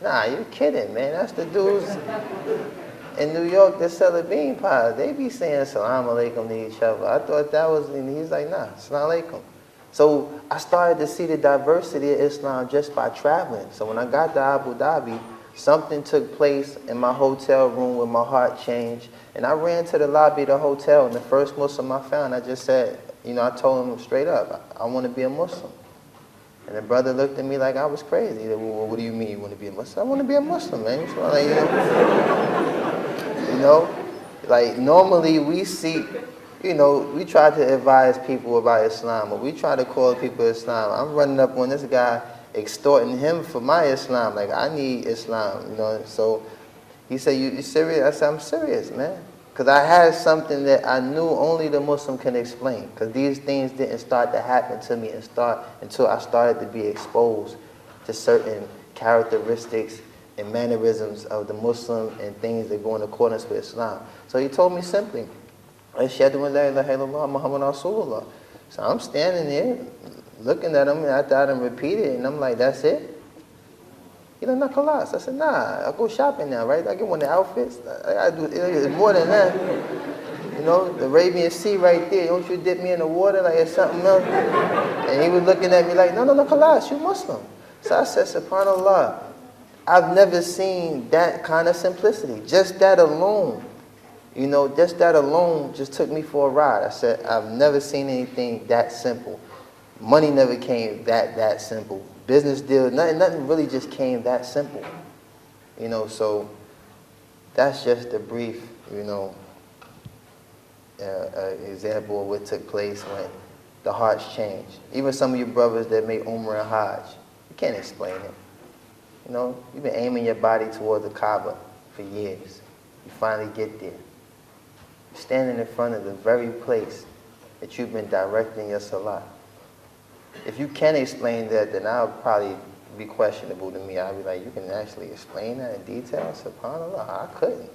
nah, you're kidding, man. That's the dudes in New York that sell the bean pies. They be saying Assalamu alaikum to each other. I thought that was, and he's like, nah, Assalamu alaikum. So I started to see the diversity of Islam just by traveling. So when I got to Abu Dhabi, something took place in my hotel room where my heart changed. And I ran to the lobby of the hotel, and the first Muslim I found, I just said, I told him straight up, I want to be a Muslim. And the brother looked at me like I was crazy. He said, well, what do you mean you want to be a Muslim? I want to be a Muslim, man. So like, normally we see, we try to advise people about Islam, or we try to call people Islam. I'm running up on this guy, extorting him for my Islam. Like, I need Islam, So he said, you serious? I said, I'm serious, man. Because I had something that I knew only the Muslim can explain. Because these things didn't start to happen to me until I started to be exposed to certain characteristics and mannerisms of the Muslim and things that go in accordance with Islam. So he told me simply, Ashhadu an la ilaha illallah Muhammadur Rasulullah. So I'm standing there looking at him, and after I done repeated it, and I'm like, that's it? He like, nah, khalas. I said, nah, I go shopping now, right? I get one of the outfits. I do it's more than that. The Arabian Sea right there. Don't you dip me in the water like it's something else? And he was looking at me like, no, khalas, you Muslim. So I said, subhanAllah, I've never seen that kind of simplicity. Just that alone. Just that alone just took me for a ride. I said, I've never seen anything that simple. Money never came that simple. Business deals, nothing really just came that simple. So that's just a brief, example of what took place when the hearts change. Even some of you brothers that make Umrah and Hajj, you can't explain it. You know, you've been aiming your body toward the Kaaba for years. You finally get there. You're standing in front of the very place that you've been directing your salah. If you can explain that, then I'll probably be questionable to me. I'll be like, you can actually explain that in detail? SubhanAllah, I couldn't.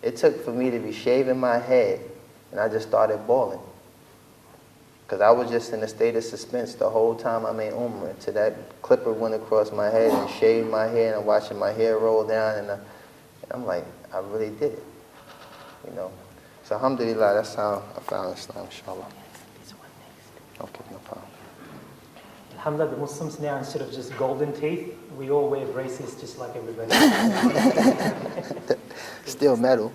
It took for me to be shaving my head, and I just started bawling. Because I was just in a state of suspense the whole time I made Umrah. Until that clipper went across my head and shaved my hair, and I'm watching my hair roll down, and I'm like, I really did it. You know. So alhamdulillah, that's how I found Islam, inshallah. Okay, no problem. Alhamdulillah, the Muslims now, instead of just golden teeth, we all wear braces just like everybody. Still metal.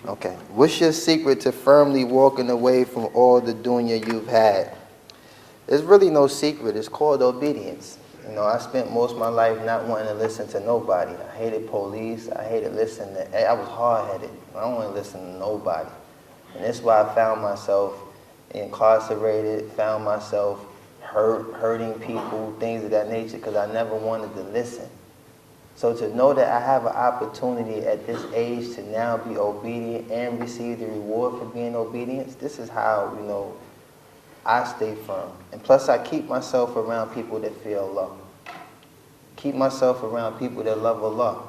Okay. What's your secret to firmly walking away from all the dunya you've had? There's really no secret. It's called obedience. You know, I spent most of my life not wanting to listen to nobody. I hated police. I hated listening to, I was hard-headed. I don't want to listen to nobody. And that's why I found myself incarcerated, found myself hurting people, things of that nature, because I never wanted to listen. So to know that I have an opportunity at this age to now be obedient and receive the reward for being obedient, this is how, you know, I stay firm. And plus I keep myself around people that fear Allah. Keep myself around people that love Allah.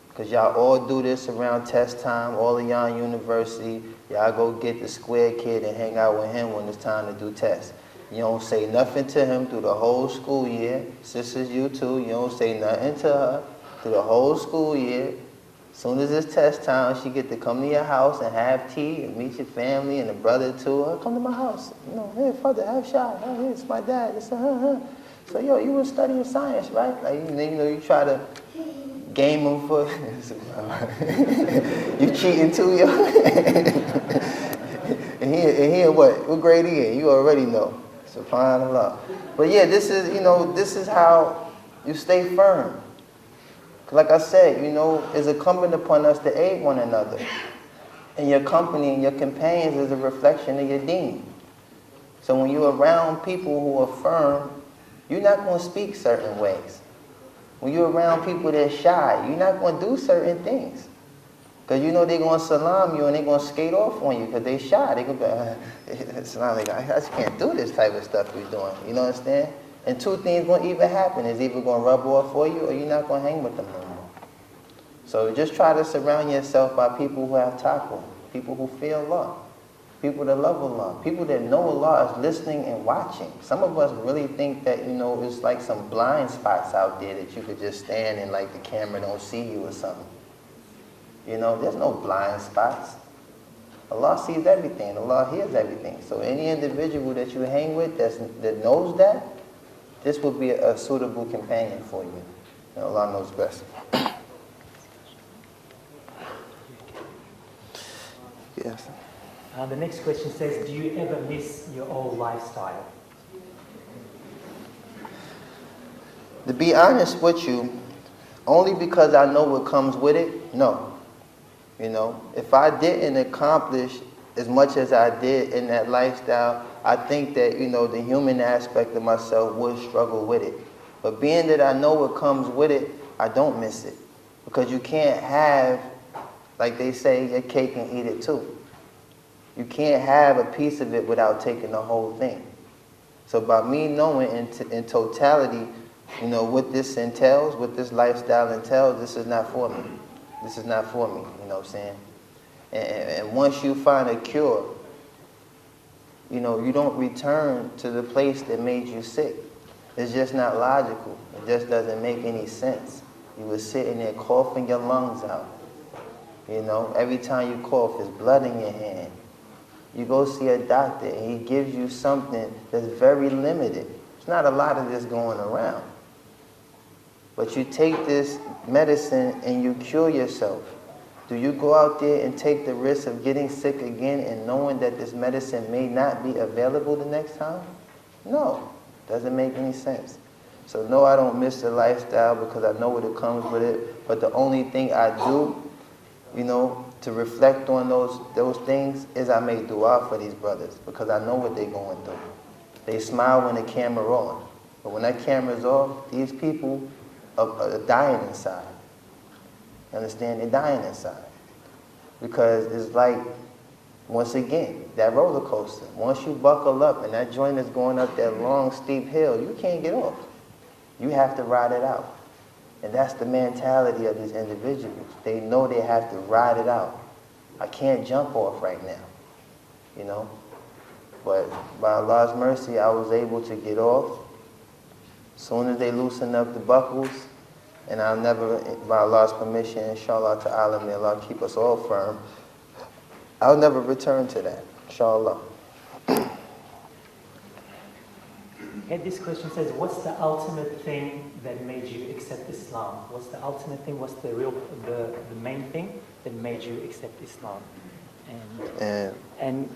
Because y'all all do this around test time, all of y'all in university, y'all go get the square kid and hang out with him when it's time to do tests. You don't say nothing to him through the whole school year. Sisters, you too. You don't say nothing to her through the whole school year. As soon as it's test time, she get to come to your house and have tea and meet your family and a brother too. Oh, come to my house. You know, hey, father, have a shot. Oh, hey, it's my dad. It's So, yo, you were studying science, right? Like, you know, you try to game him for... you cheating too, yo? and he in what grade he in? You already know. SubhanAllah. But yeah, this is, you know, this is how you stay firm. Like I said, you know, it's incumbent upon us to aid one another. And your company and your companions is a reflection of your deen. So when you're around people who are firm, you're not going to speak certain ways. When you're around people that are shy, you're not going to do certain things. Because you know they're going to salam you and they're going to skate off on you because they're shy. They're going to be salam, I just can't do this type of stuff you're doing. You know what I'm saying? And two things going to either happen. It's either going to rub off for you or you're not going to hang with them no more. So just try to surround yourself by people who have taqwa, people who feel Allah, people that love Allah, people that know Allah is listening and watching. Some of us really think that, you know, it's like some blind spots out there that you could just stand and like the camera don't see you or something. You know, there's no blind spots. Allah sees everything. Allah hears everything. So any individual that you hang with that knows that, this would be a suitable companion for you. And Allah knows best. Yes. The next question says, do you ever miss your old lifestyle? To be honest with you, only because I know what comes with it, no. You know, if I didn't accomplish as much as I did in that lifestyle, I think that, you know, the human aspect of myself would struggle with it. But being that I know what comes with it, I don't miss it. Because you can't have, like they say, your cake and eat it too. You can't have a piece of it without taking the whole thing. So by me knowing in totality, you know, what this entails, what this lifestyle entails, this is not for me. This is not for me, you know what I'm saying? And once you find a cure, you know, you don't return to the place that made you sick. It's just not logical. It just doesn't make any sense. You were sitting there coughing your lungs out. You know, every time you cough, there's blood in your hand. You go see a doctor and he gives you something that's very limited. There's not a lot of this going around. But you take this medicine and you cure yourself. Do you go out there and take the risk of getting sick again and knowing that this medicine may not be available the next time? No, doesn't make any sense. So no, I don't miss the lifestyle because I know what it comes with it. But the only thing I do, you know, to reflect on those things is I make dua for these brothers because I know what they're going through. They smile when the camera on, but when that camera's off, these people are dying inside. You understand? They're dying inside. Because it's like, once again, that roller coaster. Once you buckle up and that joint is going up that long, steep hill, you can't get off. You have to ride it out. And that's the mentality of these individuals. They know they have to ride it out. I can't jump off right now, you know? But by Allah's mercy, I was able to get off. As soon as they loosen up the buckles, and I'll never, by Allah's permission, inshallah ta'ala, may Allah keep us all firm, I'll never return to that, inshallah. And this question says, what's the ultimate thing that made you accept Islam? What's the ultimate thing? What's the main thing that made you accept Islam? And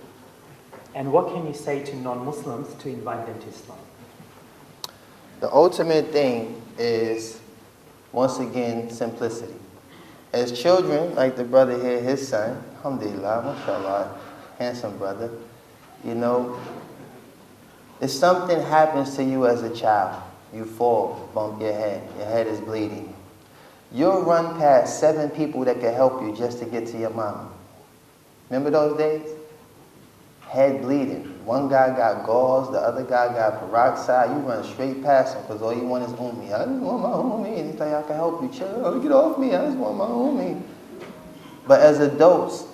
what can you say to non-Muslims to invite them to Islam? The ultimate thing is, once again, simplicity. As children, like the brother here, his son, alhamdulillah, mashallah, handsome brother, you know, if something happens to you as a child, you fall, bump your head is bleeding, you'll run past 7 people that can help you just to get to your mama. Remember those days? Head bleeding. One guy got gauze, the other guy got peroxide. You run straight past him because all you want is Ummi. I just want my Ummi. And he's like, I can help you. Chill, get off me. I just want my Ummi. But as adults,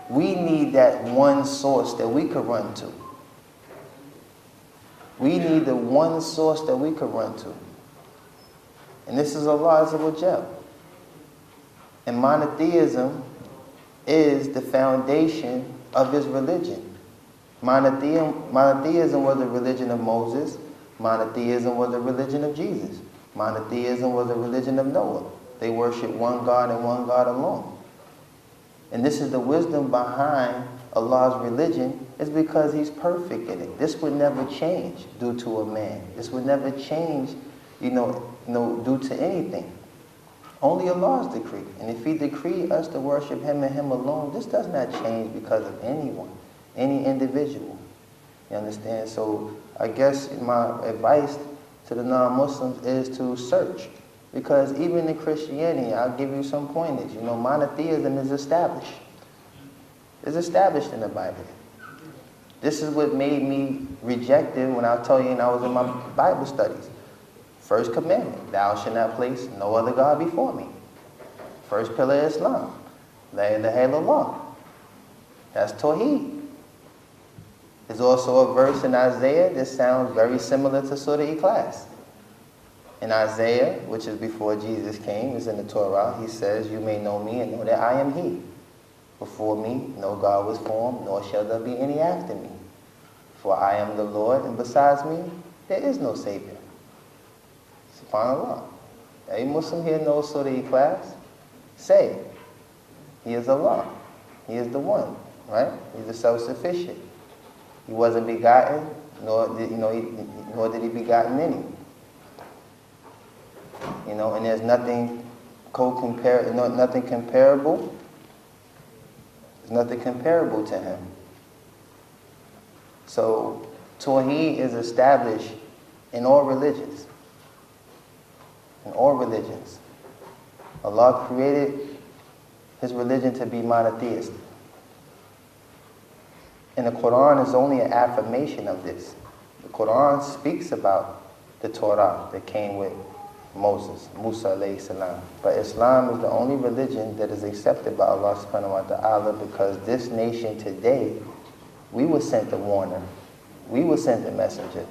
we need that one source that we could run to. We need the one source that we could run to. And this is Allah Azza wa Jal. And monotheism is the foundation of his religion. Monotheism was the religion of Moses. Monotheism was the religion of Jesus. Monotheism was the religion of Noah. They worship one God and one God alone. And this is the wisdom behind Allah's religion, is because he's perfect in it. This would never change due to a man. This would never change, due to anything. Only Allah's decree. And if he decreed us to worship him and him alone, this does not change because of anyone, any individual. You understand? So I guess my advice to the non-Muslims is to search. Because even in Christianity, I'll give you some pointers. Monotheism is established. It's established in the Bible. This is what made me reject it when I told you and I was in my Bible studies. First commandment, thou shalt not place no other God before me. First pillar of Islam, la ilaha illallah. That's Tawheed. There's also a verse in Isaiah that sounds very similar to Surah Ikhlas. In Isaiah, which is before Jesus came, is in the Torah, he says, you may know me and know that I am he. Before me, no God was formed, nor shall there be any after me. For I am the Lord, and besides me, there is no Savior. SubhanAllah. Every Muslim here knows Surah Ikhlas. Say, he is Allah. He is the one, right? He's the self-sufficient. He wasn't begotten, nor did he begotten any. And there's nothing nothing comparable. There's nothing comparable to him. So, Tawheed is established in all religions. In all religions. Allah created his religion to be monotheistic. And the Quran is only an affirmation of this. The Quran speaks about the Torah that came with Moses, Musa alayhi salam. But Islam is the only religion that is accepted by Allah subhanahu wa ta'ala, because this nation today, we were sent the warner. We were sent the messenger.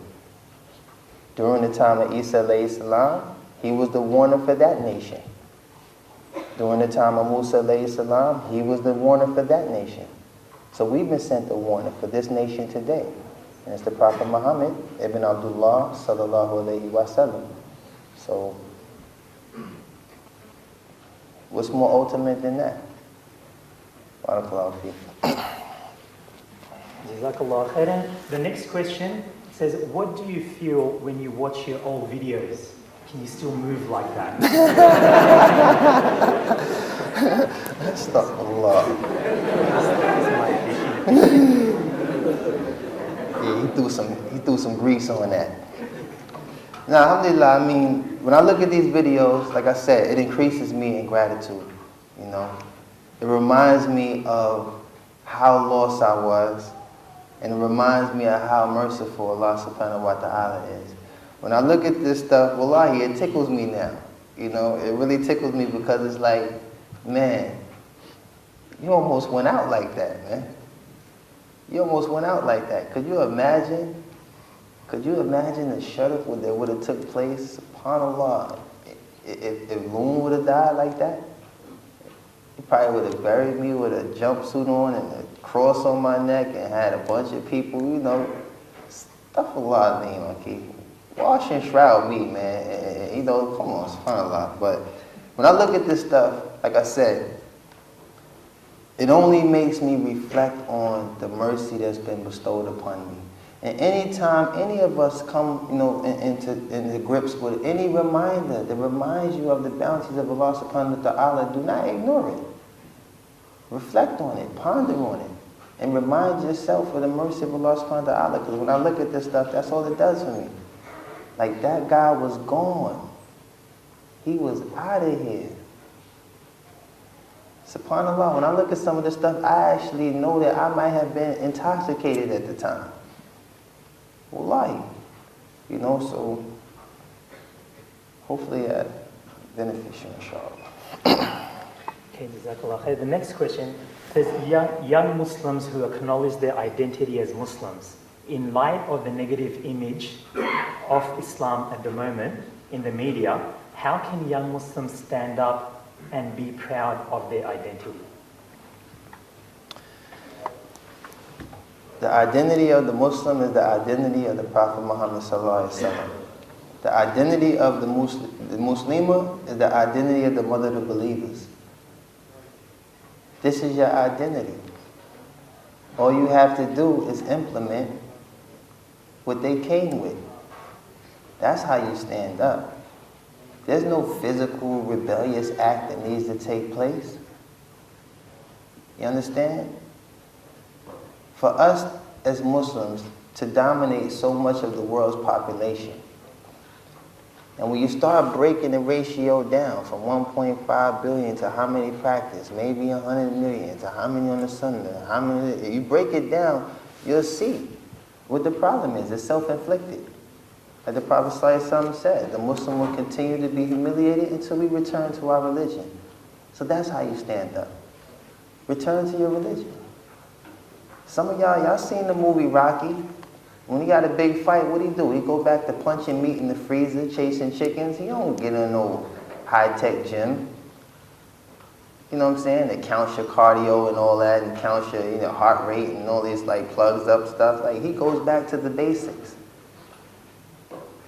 During the time of Isa alayhi salam, he was the warner for that nation. During the time of Musa alayhi salam, he was the warner for that nation. So we've been sent the warner for this nation today. And it's the Prophet Muhammad ibn Abdullah sallallahu alayhi wa sallam. So, what's more ultimate than that? Barakallahu feek. Jazakallah khairan. The next question says, what do you feel when you watch your old videos? can you still move like that? Astaghfirullah. This is my issue. Yeah, he threw some grease on that. Now, alhamdulillah, I mean, when I look at these videos, like I said, it increases me in gratitude, you know. It reminds me of how lost I was, and it reminds me of how merciful Allah subhanahu wa ta'ala is. When I look at this stuff, wallahi, it tickles me now. You know, it really tickles me because it's like, man, you almost went out like that, man. You almost went out like that. Could you imagine? Could you imagine the shut-up that would have took place? SubhanAllah. If Loon would have died like that, he probably would have buried me with a jumpsuit on and a cross on my neck and had a bunch of people, you know, stuff a lot of name on keep. Wash and shroud me, man. And, you know, come on, SubhanAllah. But when I look at this stuff, like I said, it only makes me reflect on the mercy that's been bestowed upon me. And anytime any of us come, you know, into grips with any reminder that reminds you of the bounties of Allah subhanahu wa ta'ala, do not ignore it. Reflect on it, ponder on it, and remind yourself of the mercy of Allah subhanahu wa ta'ala. Because when I look at this stuff, that's all it does for me. Like, that guy was gone. He was out of here. SubhanAllah, when I look at some of this stuff, I actually know that I might have been intoxicated at the time. Wallahi. You know, so hopefully that benefits you, inshallah. Okay, Jazakallah khair. The next question says, young Muslims who acknowledge their identity as Muslims, in light of the negative image of Islam at the moment in the media, how can young Muslims stand up and be proud of their identity? The identity of the Muslim is the identity of the Prophet Muhammad sallallahu alaihi wasallam. The identity of the Muslimah is the identity of the mother of the believers. This is your identity. All you have to do is implement what they came with. That's how you stand up. There's no physical rebellious act that needs to take place. You understand? For us as Muslims to dominate so much of the world's population, and when you start breaking the ratio down from 1.5 billion to how many practice, maybe 100 million, to how many on the Sunnah, how many, you break it down, you'll see what the problem is. It's self-inflicted. Like the Prophet ﷺ said, the Muslim will continue to be humiliated until we return to our religion. So that's how you stand up. Return to your religion. Some of y'all seen the movie Rocky. When he got a big fight, what do? He go back to punching meat in the freezer, chasing chickens. He don't get in no high-tech gym. You know what I'm saying? That counts your cardio and all that, and counts your, you know, heart rate and all this like plugs up stuff. Like, he goes back to the basics.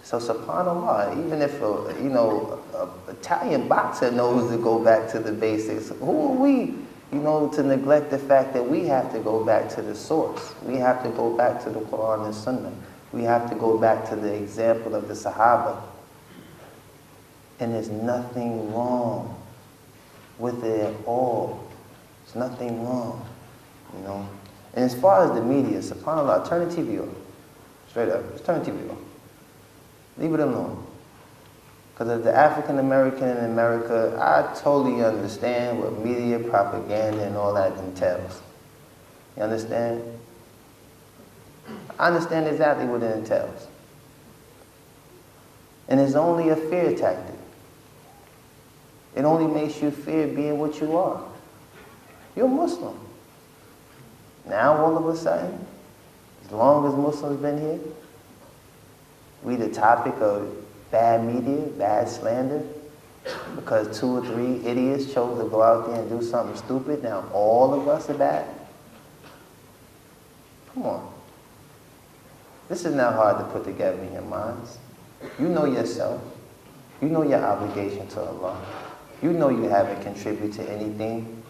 So subhanAllah, even if a Italian boxer knows to go back to the basics, who are we, you know, to neglect the fact that we have to go back to the source? We have to go back to the Quran and Sunnah. We have to go back to the example of the Sahaba. And there's nothing wrong with it at all. There's nothing wrong, you know. And as far as the media, subhanAllah, turn the TV on. Straight up, just turn the TV on. Leave it alone. Because as the African American in America, I totally understand what media propaganda and all that entails. You understand? I understand exactly what it entails. And it's only a fear tactic. It only makes you fear being what you are. You're Muslim. Now all of a sudden, as long as Muslims been here, we the topic of bad media, bad slander, because 2 or 3 idiots chose to go out there and do something stupid. Now all of us are bad. Come on. This is not hard to put together in your minds. You know yourself. You know your obligation to Allah. You know you haven't contributed to anything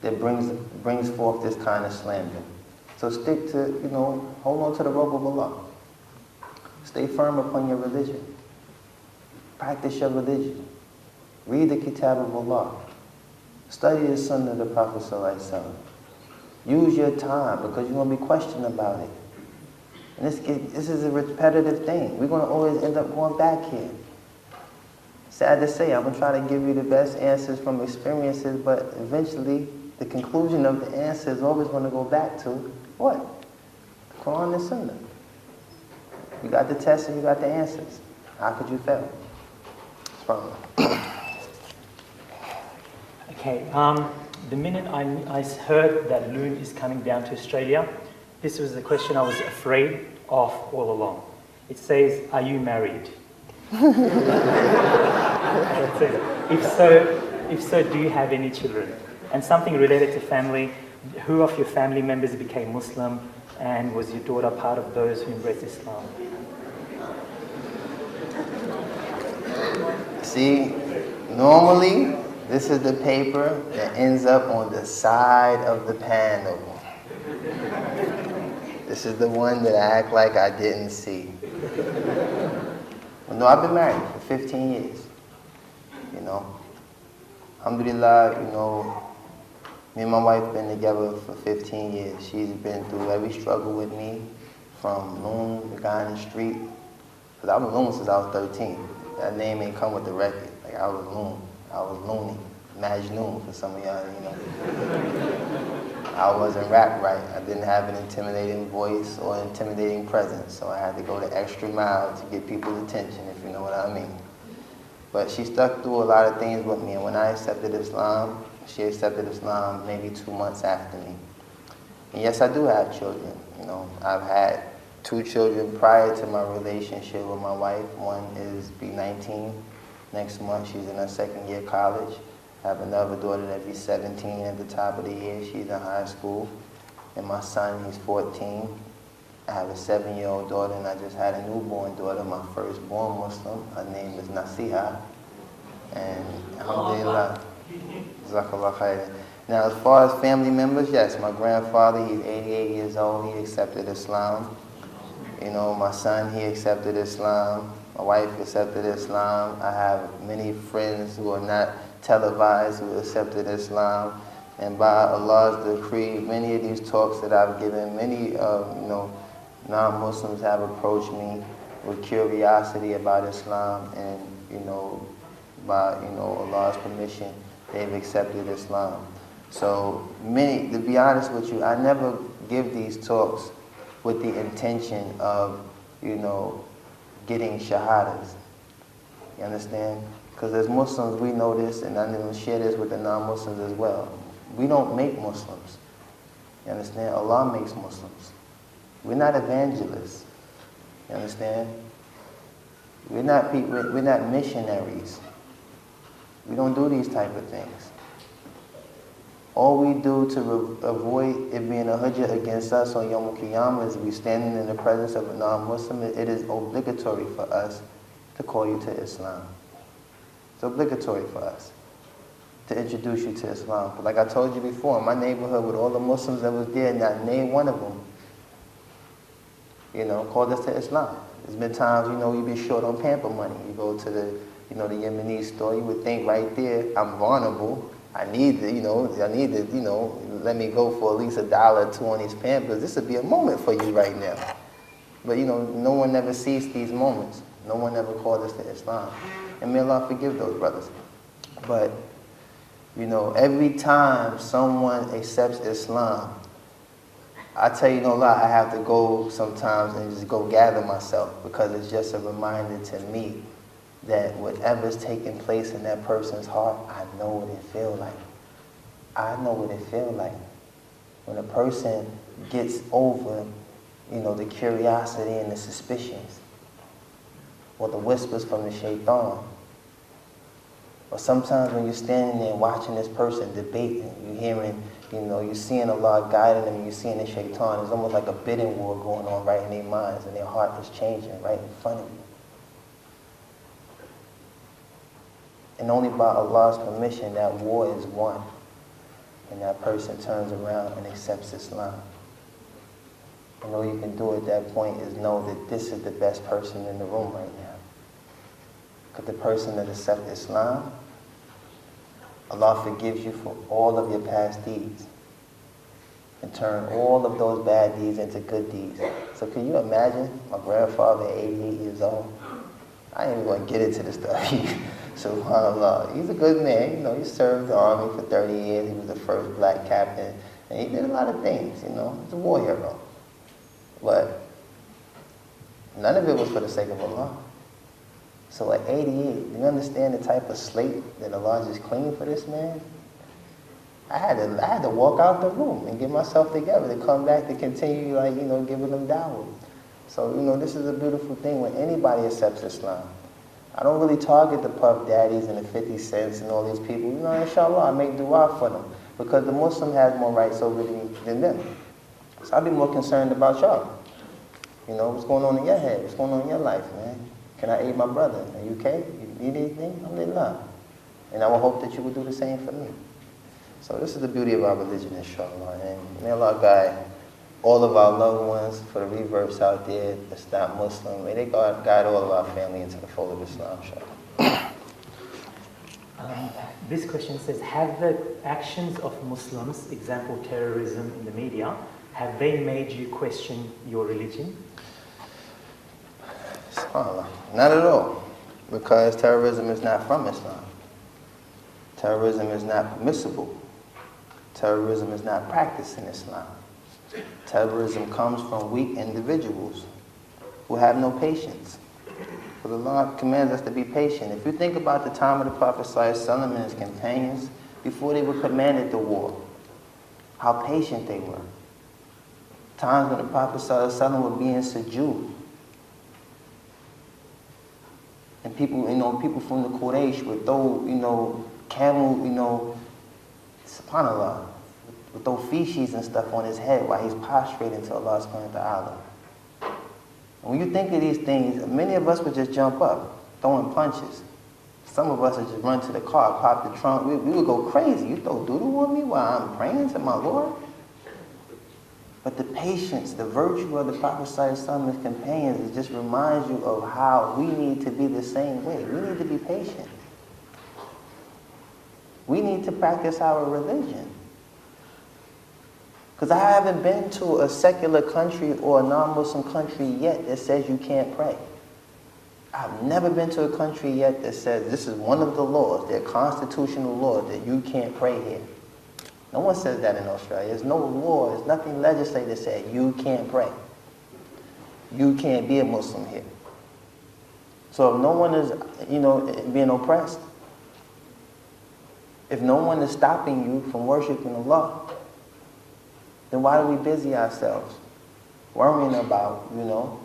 that brings forth this kind of slander. So stick to, you know, hold on to the rope of Allah. Stay firm upon your religion. Practice your religion. Read the Kitab of Allah. Study the Sunnah of the Prophet ﷺ. Use your time because you're going to be questioned about it. And this is a repetitive thing. We're going to always end up going back here. Sad to say, I'm going to try to give you the best answers from experiences, but eventually the conclusion of the answer is always going to go back to what? The Quran and Sunnah. You got the test and you got the answers. How could you fail? Okay, the minute I heard that Loon is coming down to Australia, this was the question I was afraid of all along. It says, are you married? That's it. If so, do you have any children? And something related to family, who of your family members became Muslim, and was your daughter part of those who embraced Islam? See, normally, this is the paper that ends up on the side of the panel. This is the one that I act like I didn't see. Well, no, I've been married for 15 years. You know, alhamdulillah, you know, me and my wife been together for 15 years. She's been through every struggle with me, from Loon, the guy in the street. Because I was Loon since I was 13. That name ain't come with the record. Like, I was Loon. I was Looney. Majnoon for some of y'all, you know. I wasn't rap right. I didn't have an intimidating voice or intimidating presence, so I had to go the extra mile to get people's attention, if you know what I mean. But she stuck through a lot of things with me, and when I accepted Islam, she accepted Islam maybe 2 months after me. And yes, I do have children. You know, I've had 2 children prior to my relationship with my wife. One is be 19 next month. She's in her 2nd year college. I have another daughter that be 17 at the top of the year. She's in high school. And my son, he's 14. I have a 7-year-old daughter, and I just had a newborn daughter, my firstborn Muslim. Her name is Nasiha. And alhamdulillah. Jazakallah khairan. Now, as far as family members, yes, my grandfather, he's 88 years old. He accepted Islam. You know, my son, he accepted Islam. My wife accepted Islam. I have many friends who are not televised who accepted Islam. And by Allah's decree, many of these talks that I've given, many you know, non-Muslims have approached me with curiosity about Islam, and you know, by Allah's permission, they've accepted Islam. So many, to be honest with you, I never give these talks with the intention of, you know, getting shahadas. You understand? Because as Muslims, we know this, and I'm going to share this with the non-Muslims as well. We don't make Muslims. You understand? Allah makes Muslims. We're not evangelists. You understand? We're not missionaries. We don't do these type of things. All we do to avoid it being a hujjah against us on Yom Qiyamah is we standing in the presence of a non-Muslim. It is obligatory for us to call you to Islam. It's obligatory for us to introduce you to Islam. But like I told you before, in my neighborhood with all the Muslims that was there, not name one of them, you know, called us to Islam. There's been times, you know, you be short on pamper money. You go to the, you know, the Yemeni store, you would think right there, I'm vulnerable. I need to, let me go for at least $1 or $2 on these pampers. This would be a moment for you right now. But, you know, no one ever sees these moments. No one ever called us to Islam. And may Allah forgive those brothers. But, you know, every time someone accepts Islam, I tell you no lie, I have to go sometimes and just go gather myself, because it's just a reminder to me that whatever's taking place in that person's heart, I know what it feels like. I know what it feels like. When a person gets over, you know, the curiosity and the suspicions, or the whispers from the shaitan. Or sometimes when you're standing there watching this person debating, you're hearing, you know, you're seeing Allah guiding them, you're seeing the shaitan. It's almost like a bidding war going on right in their minds, and their heart is changing right in front of you. And only by Allah's permission that war is won, and that person turns around and accepts Islam. And all you can do at that point is know that this is the best person in the room right now. Because the person that accepts Islam, Allah forgives you for all of your past deeds and turn all of those bad deeds into good deeds. So can you imagine my grandfather, 88 years old? I ain't even going to get into this stuff. SubhanAllah. He's a good man. You know, he served the army for 30 years. He was the first black captain. And he did a lot of things, you know. He's a war hero. But none of it was for the sake of Allah. So at 88, do you understand the type of slate that Allah just cleaned for this man? I had to walk out the room and get myself together to come back to continue, like, you know, giving them dawah. So, you know, this is a beautiful thing when anybody accepts Islam. I don't really target the Puff Daddies and the 50 Cents and all these people. You know, inshallah, I make dua for them because the Muslim has more rights over me than them. So I'd be more concerned about y'all. You know, what's going on in your head? What's going on in your life, man? Can I aid my brother? Are you okay? You need anything? Alhamdulillah. And I will hope that you will do the same for me. So this is the beauty of our religion, inshallah. And may Allah guide all of our loved ones for the reverse out there that's not Muslim. May they guide all of our family into the fold of Islam, inshallah. This question says, have the actions of Muslims, example terrorism in the media, have they made you question your religion? SubhanAllah. Not at all. Because terrorism is not from Islam. Terrorism is not permissible. Terrorism is not practiced in Islam. Terrorism comes from weak individuals who have no patience. For the Lord commands us to be patient. If you think about the time of the Prophet ﷺ and his companions, before they were commanded to war, how patient they were. Times when the Prophet ﷺ would be in sujood. And people, you know, people from the Quraysh would throw, you know, camel, you know, subhanAllah, would throw feces and stuff on his head while he's prostrating to Allah subhanahu wa ta'ala. And when you think of these things, many of us would just jump up, throwing punches. Some of us would just run to the car, pop the trunk. We would go crazy. You throw doodle on me while I'm praying to my Lord? But the patience, the virtue of the Prophet ﷺ and his companions, it just reminds you of how we need to be the same way. We need to be patient. We need to practice our religion. Because I haven't been to a secular country or a non-Muslim country yet that says you can't pray. I've never been to a country yet that says this is one of the laws, their constitutional laws, that you can't pray here. No one says that in Australia. There's no law, there's nothing legislated that says you can't pray. You can't be a Muslim here. So if no one is, you know, being oppressed, if no one is stopping you from worshiping Allah, then why do we busy ourselves worrying about, you know,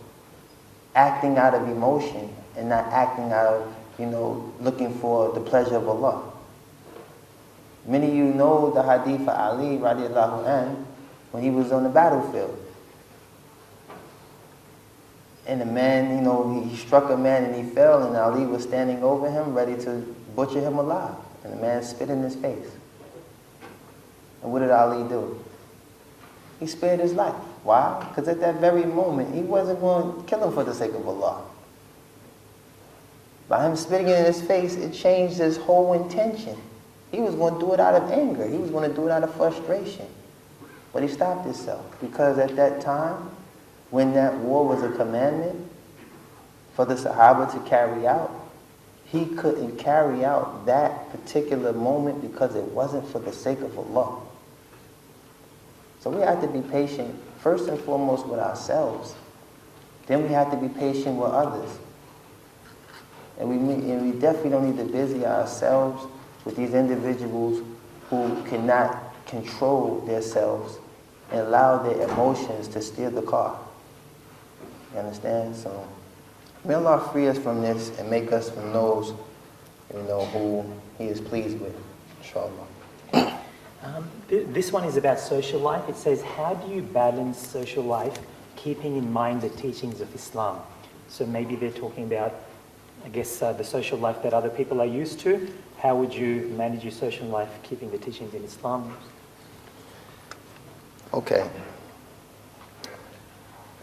acting out of emotion and not acting out of, you know, looking for the pleasure of Allah? Many of you know the hadith of Ali radiallahu anh when he was on the battlefield. And the man, you know, he struck a man and he fell, and Ali was standing over him ready to butcher him alive. And the man spit in his face. And what did Ali do? He spared his life. Why? Because at that very moment, he wasn't going to kill him for the sake of Allah. By him spitting in his face, it changed his whole intention. He was going to do it out of anger. He was going to do it out of frustration. But he stopped himself. Because at that time, when that war was a commandment for the Sahaba to carry out, he couldn't carry out that particular moment because it wasn't for the sake of Allah. So we have to be patient, first and foremost, with ourselves. Then we have to be patient with others. And we definitely don't need to busy ourselves with these individuals who cannot control themselves and allow their emotions to steer the car. You understand? So may Allah free us from this and make us from those, you know, who He is pleased with, inshallah. This one is about social life. It says, how do you balance social life keeping in mind the teachings of Islam? So maybe they're talking about, I guess, the social life that other people are used to. How would you manage your social life keeping the teachings in Islam? Okay.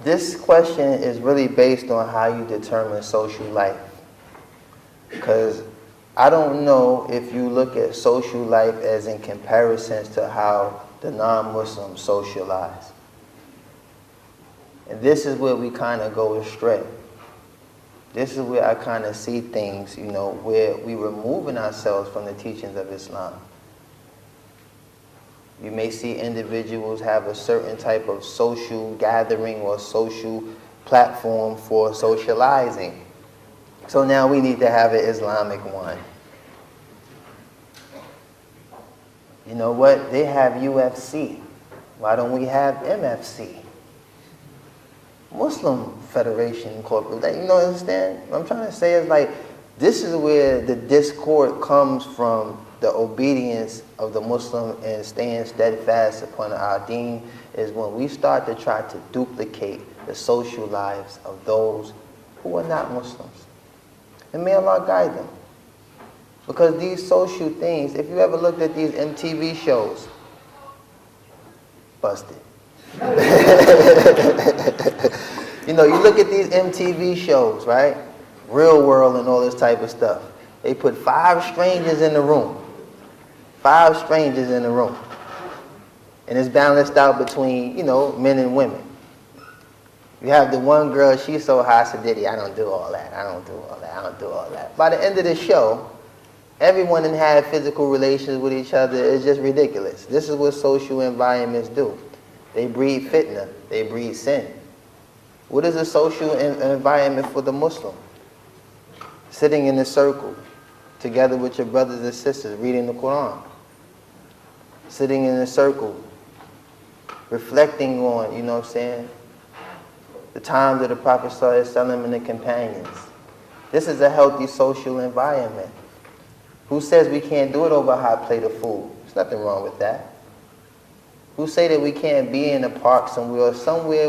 This question is really based on how you determine social life. Because I don't know if you look at social life as in comparisons to how the non-Muslims socialize. And this is where we kind of go astray. This is where I kind of see things, where we're removing ourselves from the teachings of Islam. You may see individuals have a certain type of social gathering or social platform for socializing. So now we need to have an Islamic one. You know what? They have UFC. Why don't we have MFC? Muslim Federation Incorporated. You know what I understand? What I'm trying to say is like, this is where the discord comes from, the obedience of the Muslim and staying steadfast upon our deen, is when we start to try to duplicate the social lives of those who are not Muslims. And may Allah guide them. Because these social things, if you ever looked at these MTV shows, busted. You look at these MTV shows, right? Real World and all this type of stuff. They put 5 strangers in the room. 5 strangers in the room. And it's balanced out between, men and women. You have the one girl, she's so Hasidity, I don't do all that. By the end of the show, everyone done had physical relations with each other. It's just ridiculous. This is what social environments do. They breed fitna. They breed sin. What is a social environment for the Muslim? Sitting in a circle, together with your brothers and sisters, reading the Quran. Sitting in a circle, reflecting on, the times of the Prophet ﷺ and the companions. This is a healthy social environment. Who says we can't do it over a hot plate of food? There's nothing wrong with that. Who say that we can't be in a park somewhere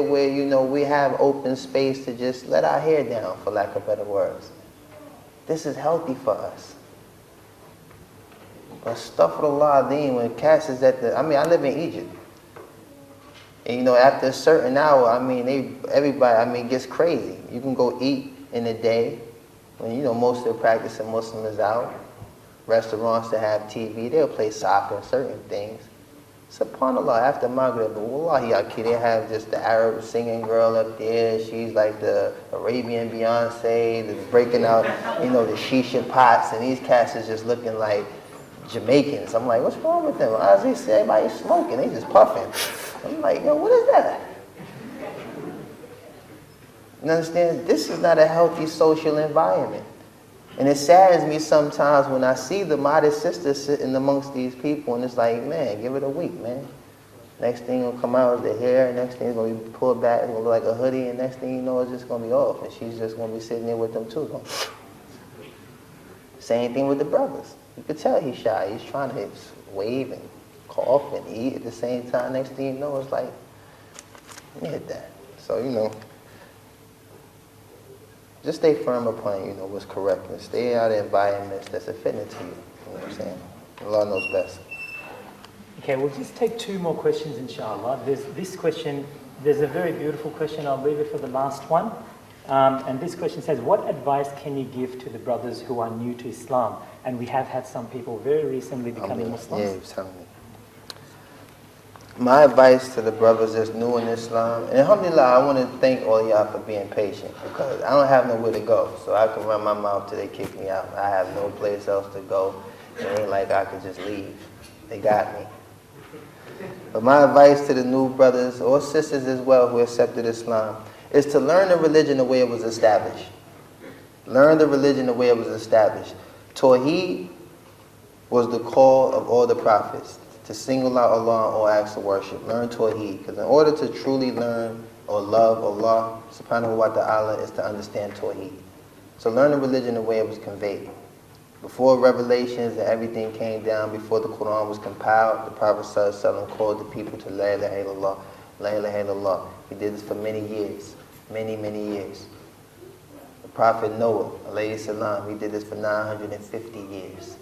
where, we have open space to just let our hair down, for lack of better words? This is healthy for us. But astaghfirullah, when cats is I live in Egypt. And after a certain hour, everybody gets crazy. You can go eat in the day when, most of the practicing Muslim is out. Restaurants that have TV, they'll play soccer, certain things. SubhanAllah, after Maghrib, wallahi, they have just the Arab singing girl up there. She's like the Arabian Beyonce that's breaking out, the shisha pots, and these cats is just looking like Jamaicans. I'm like, what's wrong with them? As they say, everybody's smoking, they just puffing. I'm like, what is that? You understand? This is not a healthy social environment. And it saddens me sometimes when I see the modest sisters sitting amongst these people, and it's like, man, give it a week, man. Next thing will come out is the hair, next thing is going to be pulled back, it's going to look like a hoodie, and next thing you know, it's just going to be off, and she's just going to be sitting there with them too. Going, same thing with the brothers. You could tell he's shy. He's trying to wave and cough and eat at the same time. Next thing you know, it's like, you hit that. So, just stay firm upon, what's correct, and stay out of environments that's offending to you. You know what I'm saying? Allah knows best. Okay, we'll just take 2 more questions, inshallah. There's this question, there's a very beautiful question, I'll leave it for the last one. And this question says, what advice can you give to the brothers who are new to Islam? And we have had some people very recently becoming Muslims. Yeah, he was telling me. My advice to the brothers that's new in Islam, and alhamdulillah, I want to thank all y'all for being patient, because I don't have nowhere to go, so I can run my mouth till they kick me out. I have no place else to go. It ain't like I could just leave. They got me. But my advice to the new brothers or sisters as well who accepted Islam is to learn the religion the way it was established. Learn the religion the way it was established. Tawheed was the call of all the prophets, to single out Allah in all acts of worship. Learn Tawheed, because in order to truly learn or love Allah subhanahu wa ta'ala is to understand Tawheed. So learn the religion the way it was conveyed. Before revelations and everything came down, before the Quran was compiled, the Prophet ﷺ called the people to La ilaha illallah, La ilaha illallah. He did this for many years, many years. The Prophet Noah, alayhi salam, he did this for 950 years.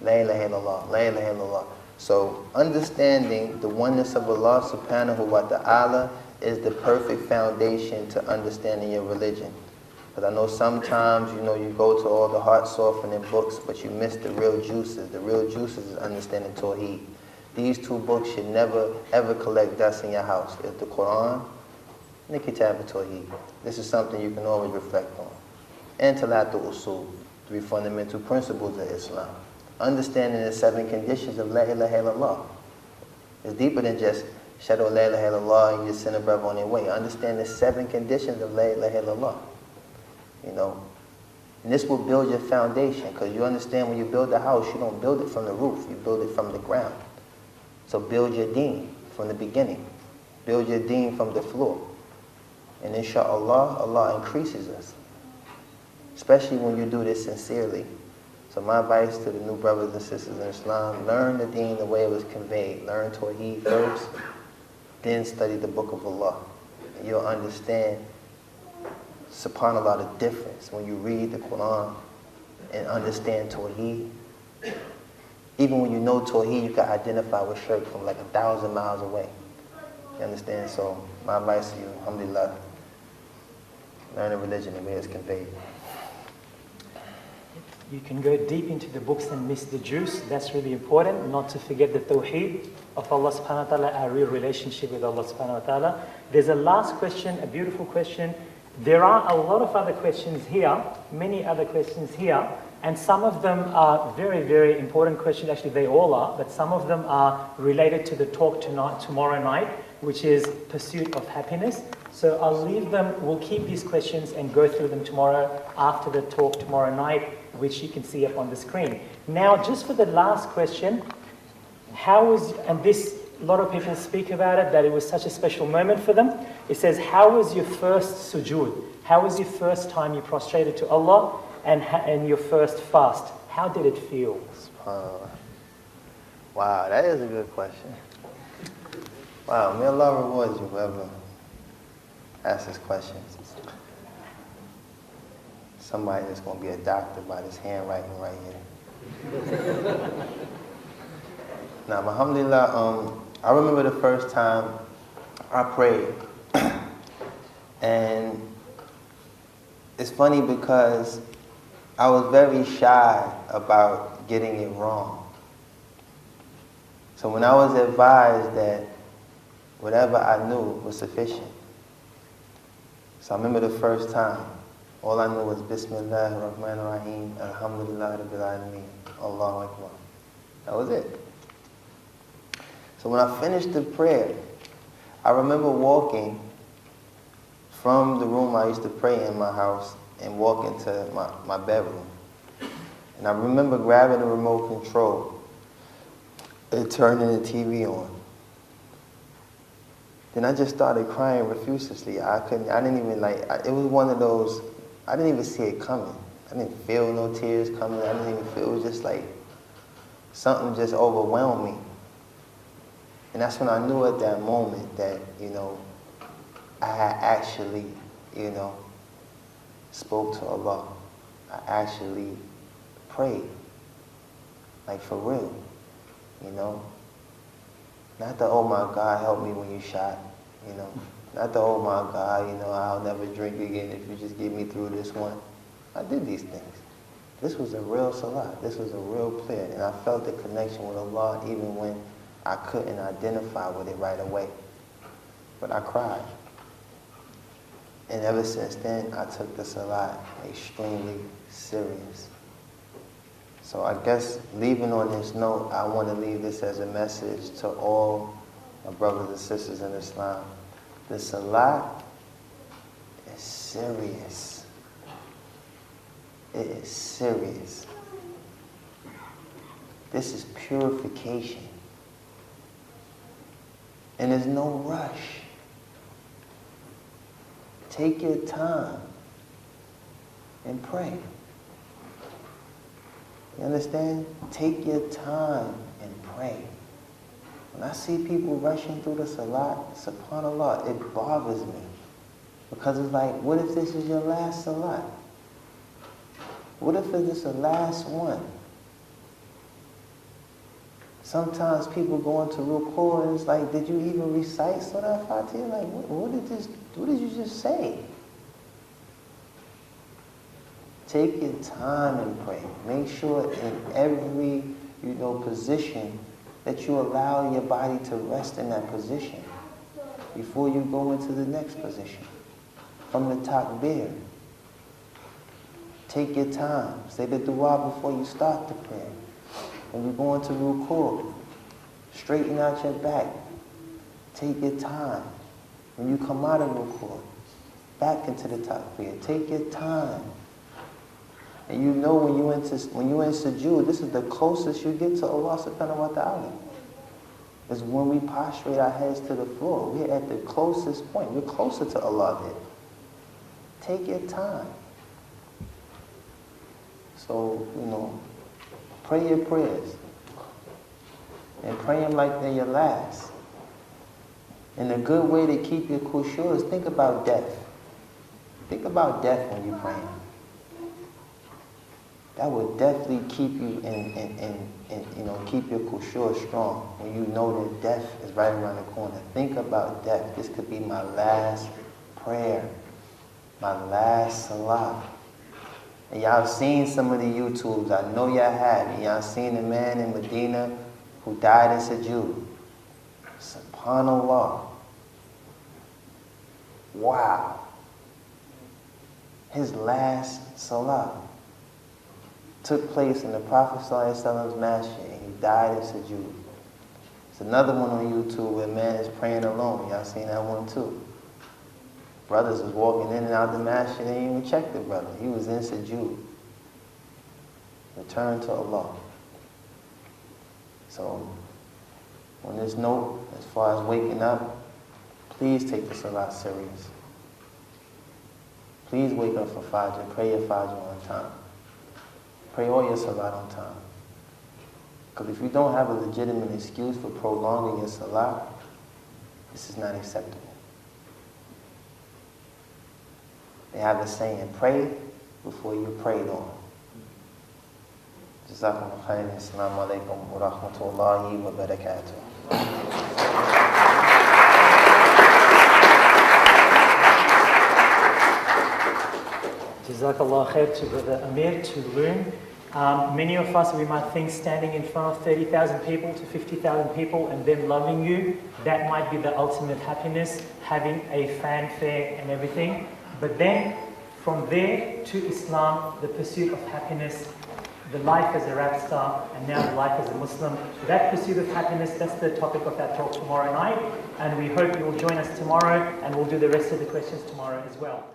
La ilaha illallah, La ilaha illallah. So understanding the oneness of Allah subhanahu wa ta'ala is the perfect foundation to understanding your religion. Because I know sometimes, you go to all the heart softening books, but you miss the real juices. The real juices is understanding Tawheed. These two books should never, ever collect dust in your house. It's the Quran and the Kitab al-Tawheed. This is something you can always reflect on. And Talatul Usul, 3 fundamental principles of Islam. Understanding the 7 conditions of La ilaha illallah. It's deeper than just Shadu La ilaha illallah and you send a brother on their way. Understand the 7 conditions of La ilaha illallah. And this will build your foundation, because you understand when you build a house, you don't build it from the roof, you build it from the ground. So build your deen from the beginning. Build your deen from the floor. And inshallah, Allah increases us. Especially when you do this sincerely. So my advice to the new brothers and sisters in Islam, learn the deen the way it was conveyed. Learn Tawheed first, then study the Book of Allah. And you'll understand, subhanAllah, the difference when you read the Quran and understand Tawheed. Even when you know Tawheed, you can identify with shirk from like 1,000 miles away. You understand? So my advice to you, alhamdulillah, learn the religion the way it's conveyed. You can go deep into the books and miss the juice. That's really important. Not to forget the Tawheed of Allah subhanahu wa ta'ala, our real relationship with Allah subhanahu wa ta'ala. There's a last question, a beautiful question. There are a lot of other questions here, many other questions here, and some of them are very, very important questions. Actually, they all are, but some of them are related to the talk tomorrow night, which is pursuit of happiness. So I'll leave them, we'll keep these questions and go through them tomorrow after the talk tomorrow night, which you can see up on the screen. Now, just for the last question, and this, a lot of people speak about it, that it was such a special moment for them. It says, how was your first sujood? How was your first time you prostrated to Allah, and your first fast? How did it feel? Wow, that is a good question. Wow, may Allah reward you, whoever asks this question. Somebody that's going to be a doctor by this handwriting right here. Now, alhamdulillah, I remember the first time I prayed. And it's funny because I was very shy about getting it wrong. So when I was advised that whatever I knew was sufficient. So I remember the first time, all I knew was Bismillah ar-Rahman ar-Rahim, Alhamdulillah Rabbil Alameen, Allahu Akbar. That was it. So when I finished the prayer, I remember walking from the room I used to pray in my house and walking to my bedroom. And I remember grabbing the remote control and turning the TV on. Then I just started crying profusely. It was one of those, I didn't even see it coming. I didn't feel no tears coming. I didn't even feel, it was just like something just overwhelmed me. And that's when I knew at that moment that, I had actually, spoke to Allah. I actually prayed. Like for real, Not the, oh my God, help me when you shot, Not the, oh my God, I'll never drink again if you just get me through this one. I did these things. This was a real salah. This was a real prayer. And I felt the connection with Allah even when I couldn't identify with it right away. But I cried. And ever since then, I took the salah extremely serious. So I guess leaving on this note, I want to leave this as a message to all my brothers and sisters in Islam. The salah is serious. It is serious. This is purification. And there's no rush. Take your time and pray. You understand? Take your time and pray. When I see people rushing through the salat, subhanAllah, it bothers me. Because it's like, what if this is your last salat? What if this is the last one? Sometimes people go into ruku and it's like, did you even recite Surah Fatiha? Like, what did you just say? Take your time and pray. Make sure in every, position that you allow your body to rest in that position before you go into the next position. From the takbir. Take your time. Say the dua before you start the prayer. When you go into ruku', straighten out your back. Take your time. When you come out of ruku', back into the takbir. Take your time. And you know when you're in sujood, this is the closest you get to Allah subhanahu wa ta'ala. Is when we prostrate our heads to the floor. We're at the closest point. We're closer to Allah there. Take your time. So, pray your prayers. And pray them like they're your last. And a good way to keep your khushu' is think about death. Think about death when you're praying. That would definitely keep you keep your khushu' strong when you know that death is right around the corner. Think about death. This could be my last prayer, my last salah. And y'all seen some of the YouTubes. I know y'all have. And y'all seen the man in Medina who died in sujood. SubhanAllah. Wow. His last salah took place in the Prophet ﷺ's masjid, and he died in sujood. There's another one on YouTube where a man is praying alone. Y'all seen that one too. Brothers was walking in and out the masjid, they didn't even check the brother. He was in sujood. Return to Allah. So, on this note, as far as waking up, please take the salah serious. Please wake up for Fajr. Pray your Fajr on time. Pray all your salat on time. Because if you don't have a legitimate excuse for prolonging your salat, this is not acceptable. They have a saying, pray before you're prayed on. Jazakumullah khairan. Assalamu alaikum wa rahmatullahi wa barakatuh. Jazakallah khair to Brother Amir, to Loon. Many of us, we might think standing in front of 30,000 people to 50,000 people and them loving you, that might be the ultimate happiness, having a fanfare and everything. But then, from there to Islam, the pursuit of happiness, the life as a rap star, and now the life as a Muslim. That pursuit of happiness, that's the topic of our talk tomorrow night. And we hope you will join us tomorrow, and we'll do the rest of the questions tomorrow as well.